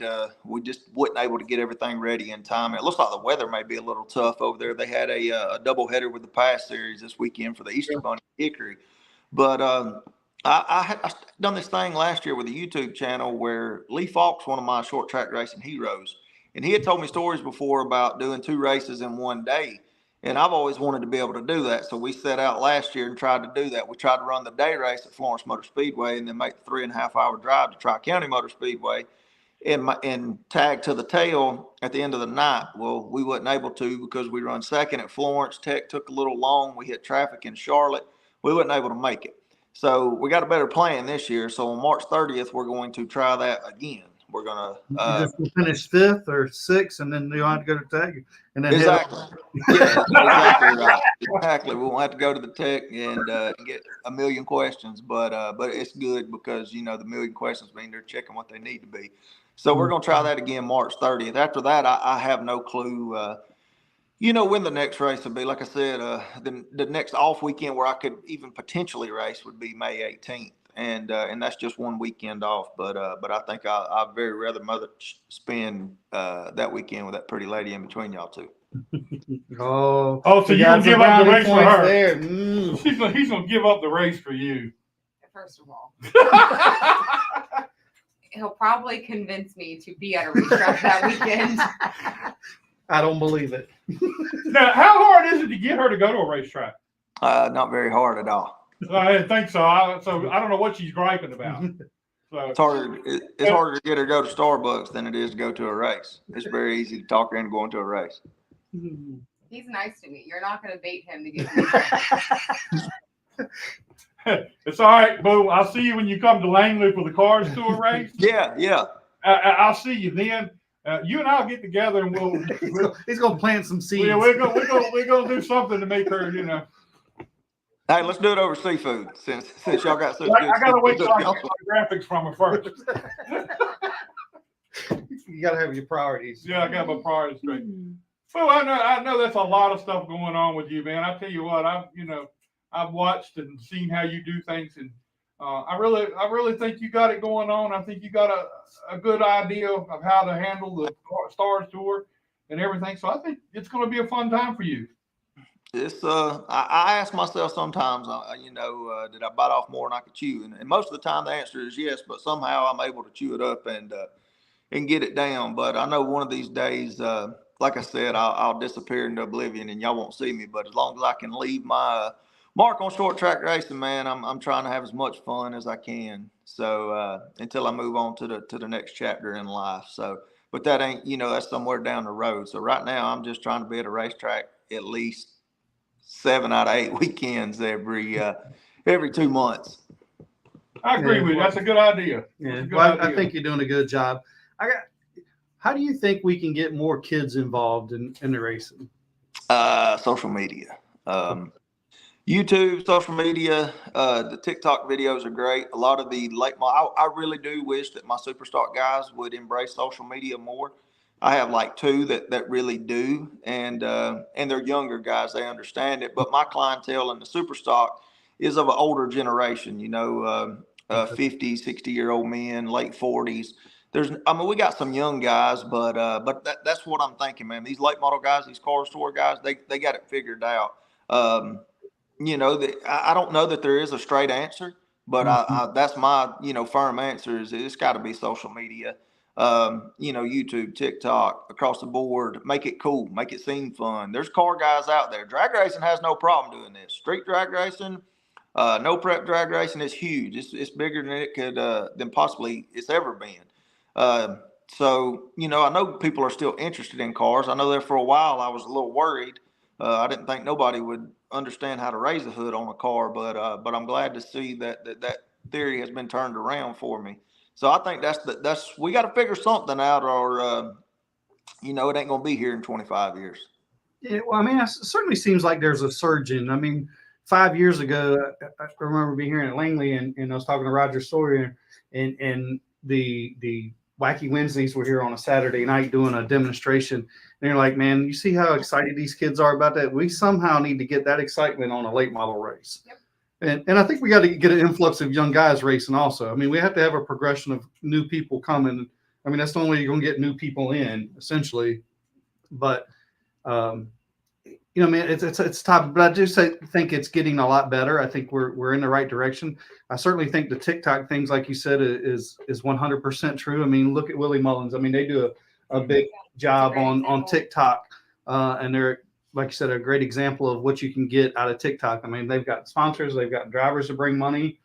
we just wasn't able to get everything ready in time. It looks like the weather may be a little tough over there. They had a doubleheader with the Pass Series this weekend for the Easter Bunny Hickory. But I done this thing last year with a YouTube channel where Lee Falk's one of my short track racing heroes. And he had told me stories before about doing 2 races in one day. And I've always wanted to be able to do that. So we set out last year and tried to do that. We tried to run the day race at Florence Motor Speedway and then make the 3.5-hour drive to Tri-County Motor Speedway and tag to the tail at the end of the night. Well, we wasn't able to because we run second at Florence. Tech took a little long. We hit traffic in Charlotte. We wasn't able to make it. So we got a better plan this year. So on March 30th, we're going to try that again. We're going to just finish 5th or 6th, and then you'll have to go to Tech. And then exactly. Yeah, exactly right. Exactly. We won't have to go to the Tech and get a million questions, but it's good because, the million questions mean they're checking what they need to be. So we're going to try that again March 30th. After that, I have no clue, when the next race will be. Like I said, the next off weekend where I could even potentially race would be May 18th. And that's just one weekend off, but I think I'd very rather spend that weekend with that pretty lady in between y'all two. So you gonna give up the race for her? There. He's gonna give up the race for you. First of all, he'll probably convince me to be at a racetrack that weekend. I don't believe it. Now, how hard is it to get her to go to a racetrack? Not very hard at all. I didn't think so. So I don't know what she's griping about. So it's harder to get her to go to Starbucks than it is to go to a race. It's very easy to talk her into going to a race. He's nice to me. You're not going to bait him to get me. It's all right, Boo. I'll see you when you come to Langley for the Cars Tour race. Yeah. I'll see you then. You and I'll get together and He's gonna plant some seeds. Yeah, we're gonna do something to make her, you know. Hey, let's do it over seafood since y'all got such good. I gotta wait till I y'all- get my graphics from her first. You gotta have your priorities. Yeah, I got my priorities straight. Phil, I know that's a lot of stuff going on with you, man. I tell you what, I've watched and seen how you do things, and I really think you got it going on. I think you got a good idea of how to handle the Stars Tour and everything. So I think it's going to be a fun time for you. It's I ask myself sometimes, did I bite off more than I could chew? And most of the time the answer is yes, but somehow I'm able to chew it up and get it down. But I know one of these days, like I said, I'll disappear into oblivion and y'all won't see me. But as long as I can leave my mark on short track racing, man, I'm trying to have as much fun as I can. So until I move on to the next chapter in life. So, but that ain't, that's somewhere down the road. So right now I'm just trying to be at a racetrack at least 7 out of 8 weekends every 2 months. I agree with you. That's a good idea. Yeah, well, I think you're doing a good job. How do you think we can get more kids involved in the racing? Social media, YouTube, social media, the TikTok videos are great. A lot of the I really do wish that my Superstock guys would embrace social media more. I have like 2 that really do, and they're younger guys. They understand it. But my clientele in the Superstock is of an older generation, 50, 60-year-old men, late 40s. We got some young guys, but that's what I'm thinking, man. These late model guys, these Cars Tour guys, they got it figured out. I don't know that there is a straight answer, but that's my, firm answer is it's got to be social media. YouTube, TikTok, across the board, make it cool, make it seem fun. There's car guys out there. Drag racing has no problem doing this. Street drag racing, no prep drag racing is huge. It's bigger than it could, than possibly it's ever been. So, I know people are still interested in cars. I know that for a while I was a little worried. I didn't think nobody would understand how to raise a hood on a car, but I'm glad to see that theory has been turned around for me. So I think we got to figure something out, or it ain't gonna be here in 25 years. Yeah, well, I mean, it certainly seems like there's a surge in. I mean, 5 years ago, I remember being here in Langley, and I was talking to Roger Sawyer, and the Wacky Wednesdays were here on a Saturday night doing a demonstration. And you're like, man, you see how excited these kids are about that? We somehow need to get that excitement on a late model race. Yep. And I think we got to get an influx of young guys racing also. I mean, we have to have a progression of new people coming. I mean, that's the only way you're going to get new people in, essentially. But, man, it's tough. But I do think it's getting a lot better. I think we're in the right direction. I certainly think the TikTok things, like you said, is 100% true. I mean, look at Willie Mullins. I mean, they do a big job on TikTok, and they're, like you said, a great example of what you can get out of TikTok. I mean, they've got sponsors, they've got drivers to bring money,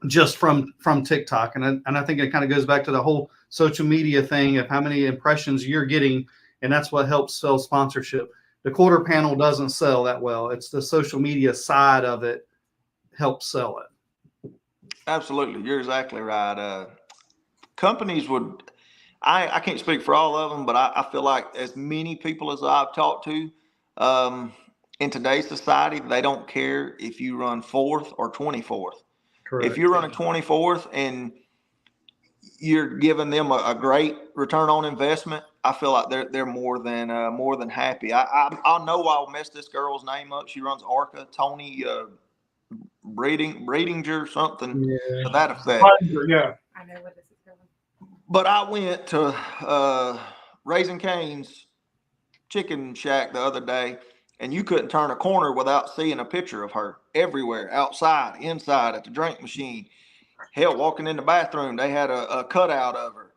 just from TikTok. And I think it kind of goes back to the whole social media thing of how many impressions you're getting, and that's what helps sell sponsorship. The quarter panel doesn't sell that well. It's the social media side of it helps sell it. Absolutely. You're exactly right. Companies would, I can't speak for all of them, but I feel like as many people as I've talked to, in today's society, they don't care if you run 4th or 24th. Correct. If you're running 24th and you're giving them a great return on investment, I feel like they're more than happy. I know I'll mess this girl's name up. She runs ARCA, Tony Breedinger, something to that effect. Yeah. I know what this is going. But I went to Raising Cane's Chicken Shack the other day, and you couldn't turn a corner without seeing a picture of her everywhere, outside, inside, at the drink machine. Hell, walking in the bathroom, they had a cutout of her.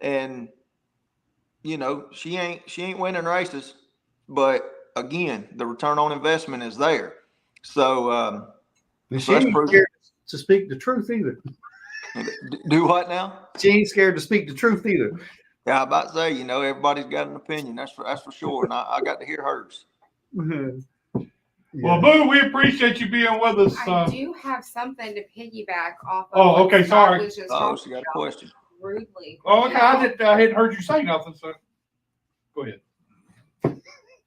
And, she ain't winning races. But, again, the return on investment is there. So, she ain't scared to speak the truth either. Do what now? She ain't scared to speak the truth either. Yeah, I'm about to say, everybody's got an opinion. That's for sure. And I got to hear hers. Well, Boo, we appreciate you being with us. I do have something to piggyback off of. Oh, what okay, Scott sorry. was just Oh, talking she got a about question. Rudely. Oh, okay. I hadn't heard you say nothing, so go ahead.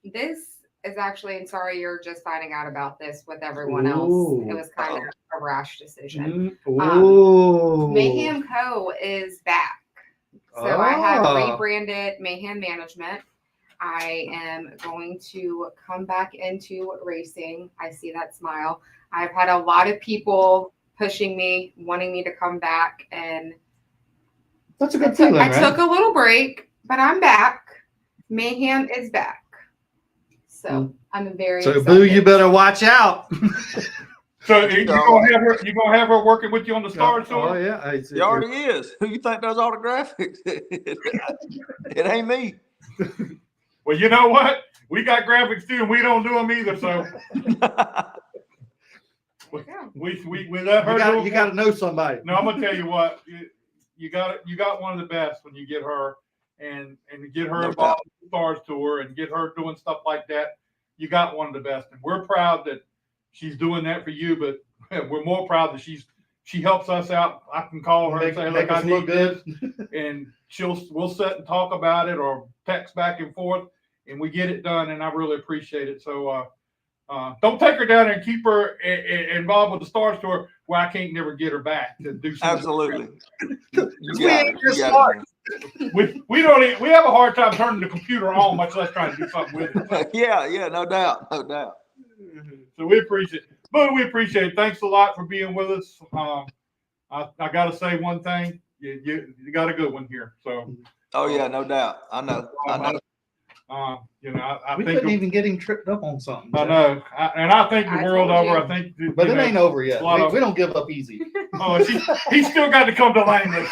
This is actually, and sorry, you're just finding out about this with everyone else. Ooh. It was kind of a rash decision. Ooh. Mayhem Co. is back. So I have Ah. rebranded Mayhem Management. I am going to come back into racing. I see that smile. I've had a lot of people pushing me, wanting me to come back, and That's a good feeling, I right? took a little break, but I'm back. Mayhem is back. So I'm very So excited. Boo, you better watch out. So you gonna have her working with you on the Stars tour? Oh yeah, He already is. Who you think does all the graphics? It ain't me. Well, you know what? We got graphics too, and we don't do them either. So we let her do You got to know somebody. No, I'm gonna tell you what. You got one of the best when you get her and get her involved in the Stars tour and get her doing stuff like that. You got one of the best, and we're proud that she's doing that for you. But we're more proud that she helps us out. I can call her and say, "Look, I need this," and we'll sit and talk about it or text back and forth, and we get it done. And I really appreciate it. So don't take her down there and keep her involved with the Stars tour where I can't never get her back to do something. Absolutely. We have a hard time turning the computer on, much less trying to do something with it. Yeah, no doubt. So we appreciate it. But we appreciate it. Thanks a lot for being with us. I got to say one thing. You got a good one here. So. Oh yeah, no doubt. I know. We couldn't even get him tripped up on something. I know, and I think the world over. I think, but it ain't over yet. We don't give up easy. Oh, he's still got to come to Langley.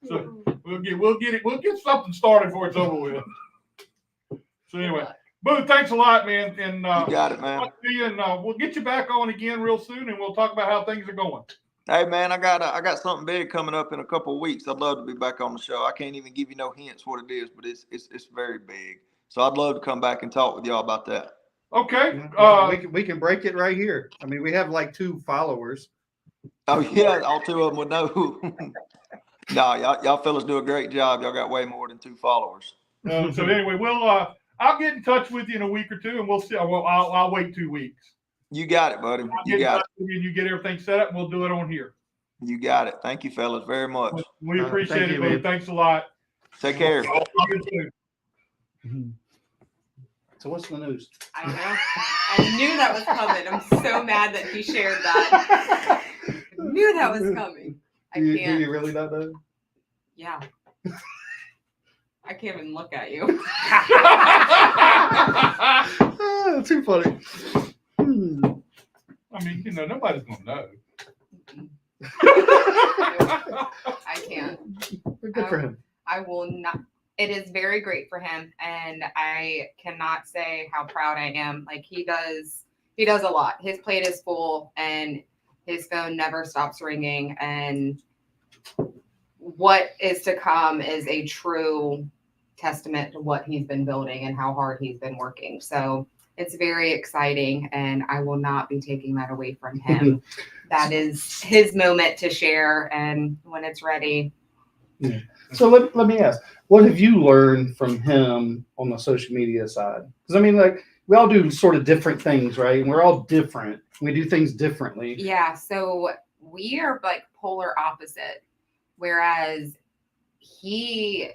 So we'll get something started before it's over with. So anyway, Boo, thanks a lot, man. And you got it, man. We'll get you back on again real soon, and we'll talk about how things are going. Hey man, I got something big coming up in a couple of weeks. I'd love to be back on the show. I can't even give you no hints what it is, but it's very big. So I'd love to come back and talk with y'all about that. Okay. We can break it right here. I mean, we have like 2 followers. Oh yeah, all 2 of them would know. No, y'all fellas do a great job. Y'all got way more than 2 followers. So anyway, I'll get in touch with you in a week or 2, and we'll see. I'll wait 2 weeks. You got it, buddy. You got it. You get everything set up, and we'll do it on here. You got it. Thank you, fellas, very much. We appreciate it, Boo. Thanks a lot. Take care. So what's the news? I know. I knew that was coming. I'm so mad that he shared that. I knew that was coming. I can't. Do you really not know? Yeah. I can't even look at you. Too funny. I mean, nobody's gonna know. I can't. Good for him. I will not. It is very great for him, and I cannot say how proud I am. Like he does a lot. His plate is full, and his phone never stops ringing. And what is to come is a true testament to what he's been building and how hard he's been working. So it's very exciting, and I will not be taking that away from him. That is his moment to share, and when it's ready. Yeah. So let me ask, what have you learned from him on the social media side? Because I mean, like, we all do sort of different things, right? And we're all different. We do things differently. Yeah. So we are like polar opposite, whereas he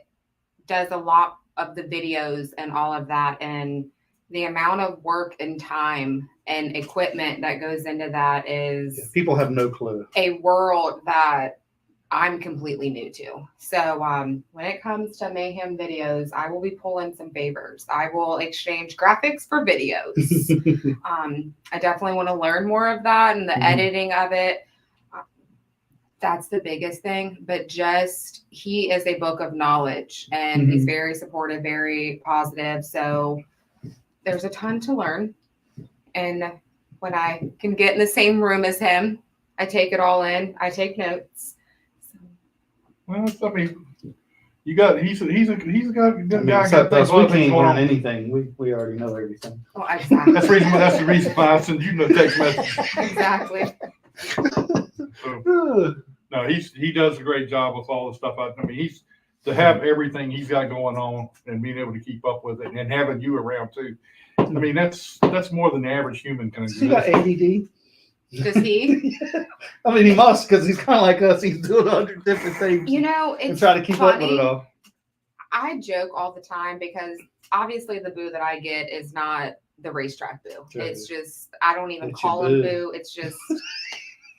does a lot of the videos and all of that, and the amount of work and time and equipment that goes into that is people have no clue. A world that I'm completely new to. So when it comes to Mayhem videos, I will be pulling some favors. I will exchange graphics for videos. I definitely want to learn more of that and the editing of it. That's the biggest thing. But just he is a book of knowledge, and he's very supportive, very positive. So there's a ton to learn. And when I can get in the same room as him, I take it all in. I take notes. Well, I mean, you got he's a good I mean, guy. except Got us, a we lot of things can't going learn on. anything. We already know everything. Oh, exactly. That's the reason why I send you no text message. Exactly. No, he does a great job with all the stuff. I mean, he's to have everything he's got going on and being able to keep up with it and having you around too. I mean, that's more than the average human can He got do. ADD. Does he? I mean, he must, because he's kind of like us. He's doing 100 different things You know, and it's try to keep up with funny. it all. I joke all the time because obviously the boo that I get is not the racetrack boo. Sure. It's just I don't even It's your call him boo. boo. It's just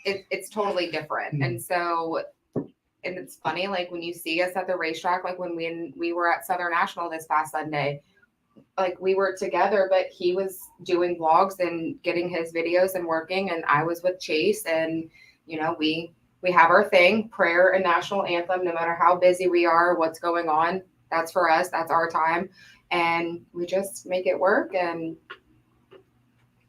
it's totally different. And so and it's funny, like when you see us at the racetrack, like when we were at Southern National this past Sunday, like we were together, but he was doing vlogs and getting his videos and working, and I was with Chase, and you know, we have our thing, prayer and national anthem, no matter how busy we are, what's going on, that's for us, that's our time, and we just make it work. And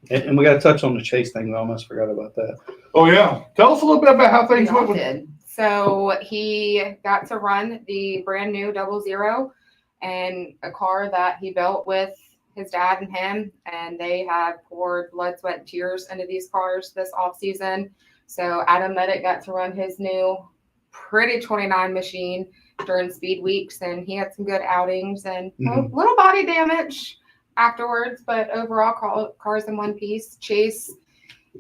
And we got to touch on the Chase thing. We almost forgot about that. Oh yeah, tell us a little bit about how we things all went with. did. So he got to run the brand new 00 and a car that he built with his dad and him, and they have poured blood, sweat, and tears into these cars this off season. So Adam Medic got to run his new pretty 29 machine during speed weeks, and he had some good outings and a little body damage afterwards, but overall cars in one piece. Chase,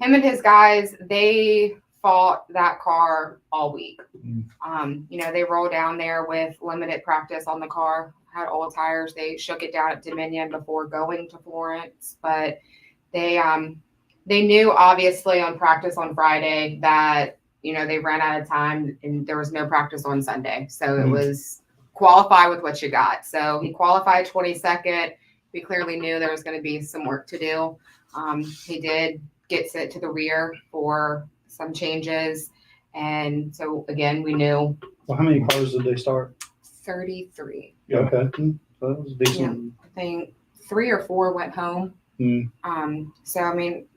him and his guys, they fought that car all week. You know, they rolled down there with limited practice on the car, had old tires. They shook it down at Dominion before going to Florence, but they knew obviously on practice on Friday that, you know, they ran out of time and there was no practice on Sunday. So it was qualify with what you got. So he qualified 22nd. We clearly knew there was going to be some work to do. He did get sent to the rear for some changes. And so again, we knew. Well, how many cars did they start? 33. Yeah. Okay. So that was decent. I think 3 or 4 went home. So, I mean,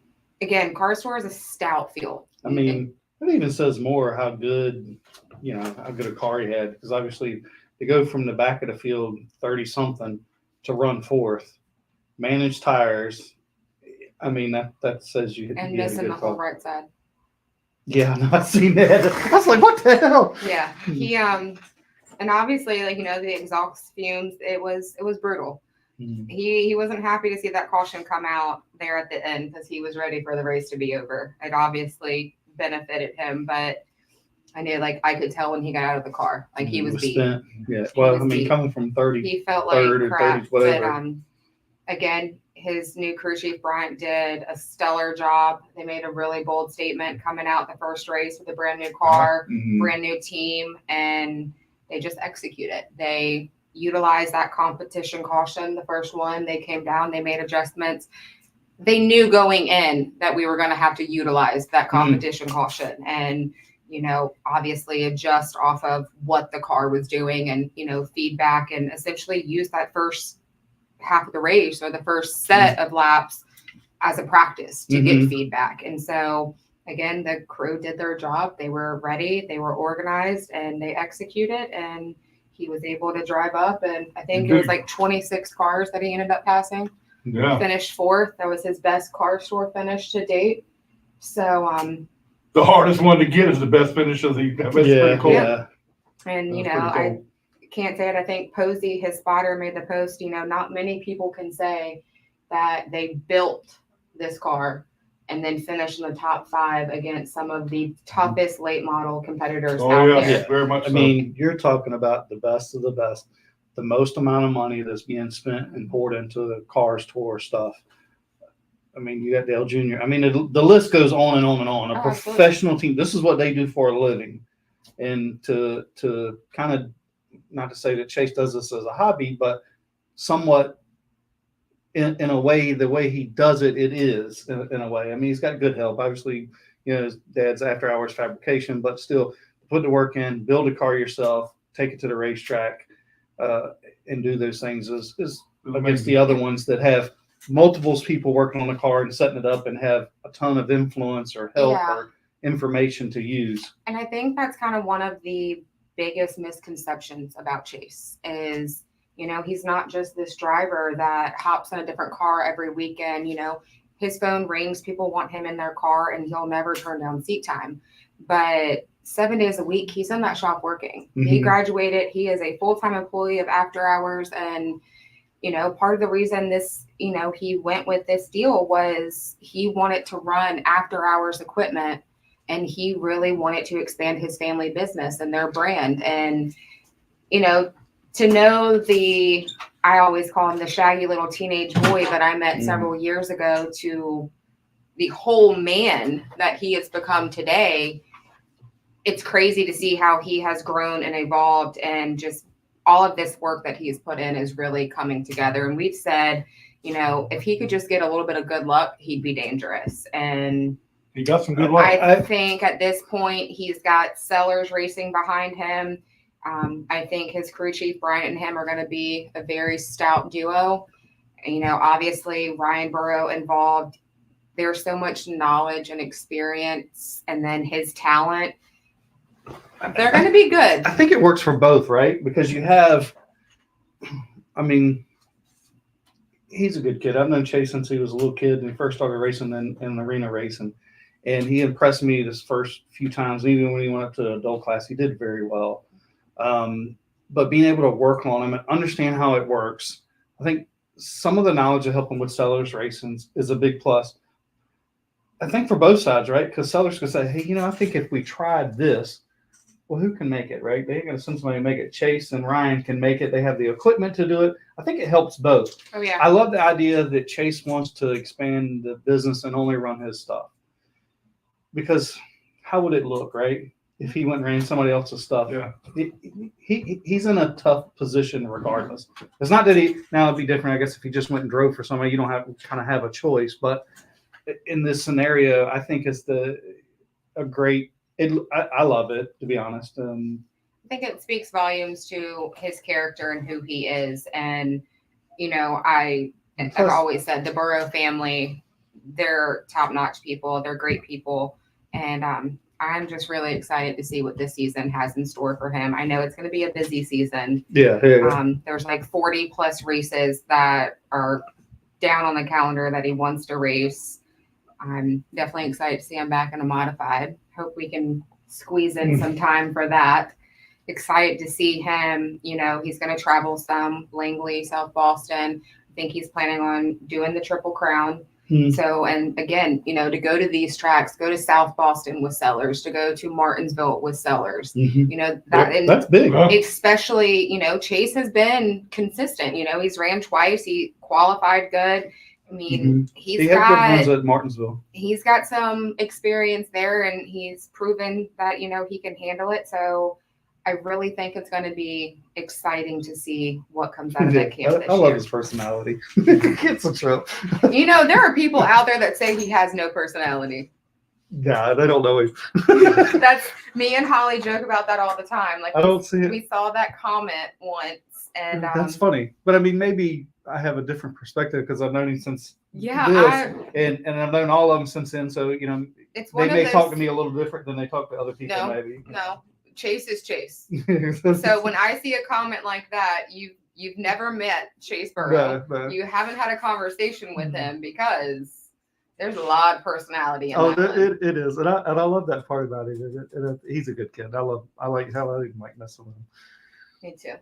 again, Car Store is a stout field. I mean, it even says more how good, you know, how good a car he had. Because obviously, to go from the back of the field, 30-something, to run fourth, manage tires. I mean, that says you. And you had a missing good the whole car. right side. Yeah, no, I've seen that. I was like, what the hell? Yeah, he and obviously, like, you know, the exhaust fumes, it was brutal. He wasn't happy to see that caution come out there at the end because he was ready for the race to be over. It obviously benefited him, but I knew, like, I could tell when he got out of the car, like he was beat. Spent. Yeah, well, was I mean, beat. coming from 30, He felt like third or crap, 30, whatever. but again, his new crew chief Bryant did a stellar job. They made a really bold statement coming out the first race with a brand new car, brand new team, and they just executed. They utilized that competition caution, the first one. They came down, they made adjustments. They knew going in that we were going to have to utilize that competition caution and, you know, obviously adjust off of what the car was doing and, you know, feedback, and essentially use that first half of the race or the first set of laps as a practice to get feedback. And so again, the crew did their job. They were ready, they were organized, and they executed, and he was able to drive up, and I think it was like 26 cars that he ended up passing. Yeah. Finished fourth. That was his best Car Store finish to date. So The hardest one to get is the best finish of the. That's pretty cool. Yeah. and you That's know, pretty I can't say it. I think Posey, his spotter, made the post. You know, not many people can say that they built this car and then finished in the top 5 against some of the toughest late model competitors out Oh yeah, there. very much. I so. mean, you're talking about the best of the best, the most amount of money that's being spent and poured into the Cars Tour stuff. I mean, you got Dale Jr. I mean, the list goes on and on and on. A professional team. This is what they do for a living, and to kind of, not to say that Chase does this as a hobby, but somewhat in a way, the way he does it, it is in a way. I mean, he's got good help. Obviously, you know, his dad's after hours fabrication, but still put the work in, build a car yourself, take it to the racetrack, and do those things is against the other ones that have multiple people working on the car and setting it up and have a ton of influence or help or information to use. And I think that's kind of one of the biggest misconceptions about Chase is, you know, he's not just this driver that hops in a different car every weekend. You know, his phone rings, people want him in their car, and he'll never turn down seat time. But 7 days a week, he's in that shop working. He graduated. He is a full-time employee of After Hours. And, you know, part of the reason this, you know, he went with this deal was he wanted to run After Hours equipment, and he really wanted to expand his family business and their brand. And, you know, to know I always call him the shaggy little teenage boy that I met several years ago, to the whole man that he has become today. It's crazy to see how he has grown and evolved, and just all of this work that he's put in is really coming together. And we've said, you know, if he could just get a little bit of good luck, he'd be dangerous. And He got some good luck. I think at this point, he's got Sellers racing behind him. I think his crew chief, Brian, and him are going to be a very stout duo. You know, obviously, Ryan Burrow involved. There's so much knowledge and experience, and then his talent. They're going to be good. I think it works for both, right? Because you have, I mean, he's a good kid. I've known Chase since he was a little kid, and he first started racing in arena racing. And he impressed me this first few times. Even when he went up to the adult class, he did very well. But being able to work on him and understand how it works, I think some of the knowledge to help him with Sellers racing is a big plus. I think for both sides, right? Because Sellers can say, hey, you know, I think if we tried this, well, who can make it, right? They ain't going to send somebody to make it. Chase and Ryan can make it. They have the equipment to do it. I think it helps both. Oh, yeah. I love the idea that Chase wants to expand the business and only run his stuff. Because how would it look, right? If he went and ran somebody else's stuff. Yeah. He's in a tough position regardless. It's not that now it'd be different, I guess, if he just went and drove for somebody, you don't have a choice. But in this scenario, I think it's I love it, to be honest. I think it speaks volumes to his character and who he is. And, you know, I've always said the Burrow family, they're top-notch people. They're great people. And I'm just really excited to see what this season has in store for him. I know it's going to be a busy season. Yeah. There's like 40-plus races that are down on the calendar that he wants to race. I'm definitely excited to see him back in a modified. Hope we can squeeze in some time for that. Excited to see him. You know, he's going to travel some, Langley, South Boston. I think he's planning on doing the Triple Crown. So, and again, you know, to go to these tracks, go to South Boston with Sellers, to go to Martinsville with Sellers, you know, that's big. Especially, you know, Chase has been consistent. You know, he's ran twice. He qualified good. I mean, he had good ones at Martinsville. He's got some experience there, and he's proven that, you know, he can handle it. So I really think it's going to be exciting to see what comes out of that camp this I year. love his personality. It's a trip. You know, there are people out there that say he has no personality. Yeah, they don't know him. That's me and Holly joke about that all the time. Like, I don't see it. We saw that comment once, and that's funny. But I mean, maybe I have a different perspective because I've known him since and I've known all of them since then. So, you know, they may talk to me a little different than they talk to other people. No, Chase is Chase. So when I see a comment like that, you've never met Chase Burrow. No. You haven't had a conversation with him, because there's a lot of personality in that. It is, and I love that part about him. And he's a good kid. I like how I like messing with him. Me too.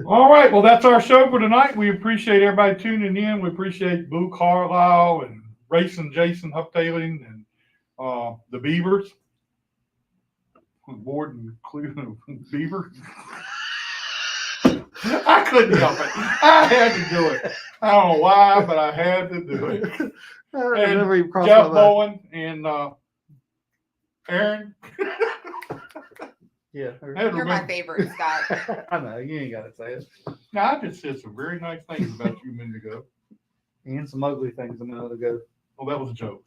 All right. Well, that's our show for tonight. We appreciate everybody tuning in. We appreciate Boo Carlisle and Racing Jason HOUGHTALING and the Beavers. Board and Cleveland Beaver. I couldn't help it. I had to do it. I don't know why, but I had to do it. And Jeff Bowen and Aaron. Yeah, you're my favorite, Scott. I know, you ain't got to say it. No, I just said some very nice things about you a minute ago. And some ugly things a minute ago. Well, that was a joke.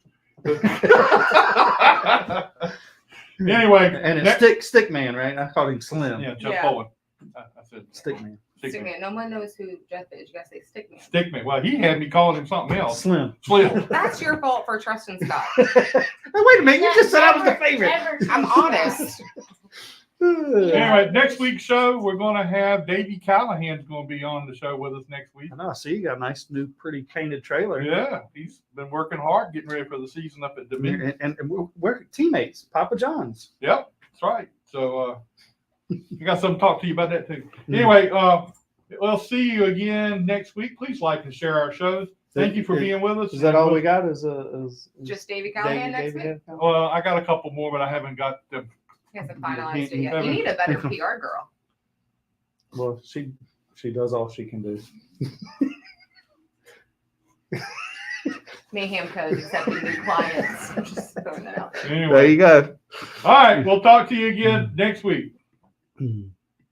Anyway, and it's stick man, right? I called him Slim. Yeah, Jeff Bowen. I said stick man. Stick man. No one knows who Jeff is. You gotta say stick man. Stick man. Well, he had me calling him something else. Slim. That's your fault for trusting Scott. Wait a minute, you just said I was the favorite. I'm honest. Anyway, next week's show, we're going to have Davey Callahan's going to be on the show with us next week. I know. I see you got a nice new, pretty painted trailer. Yeah, he's been working hard, getting ready for the season up at Dominion. And we're teammates, Papa John's. Yep, that's right. So I got something to talk to you about that too. Anyway, we'll see you again next week. Please like and share our shows. Thank you for being with us. Is that all we got? Is Just Davey Callahan next week? Well, I got a couple more, but I haven't got them. He hasn't finalized it yet. You need a better PR girl. Well, she does all she can do. Mayhem Code accepting new clients. Just throwing that out there. Anyway, There you go. all right, we'll talk to you again next week.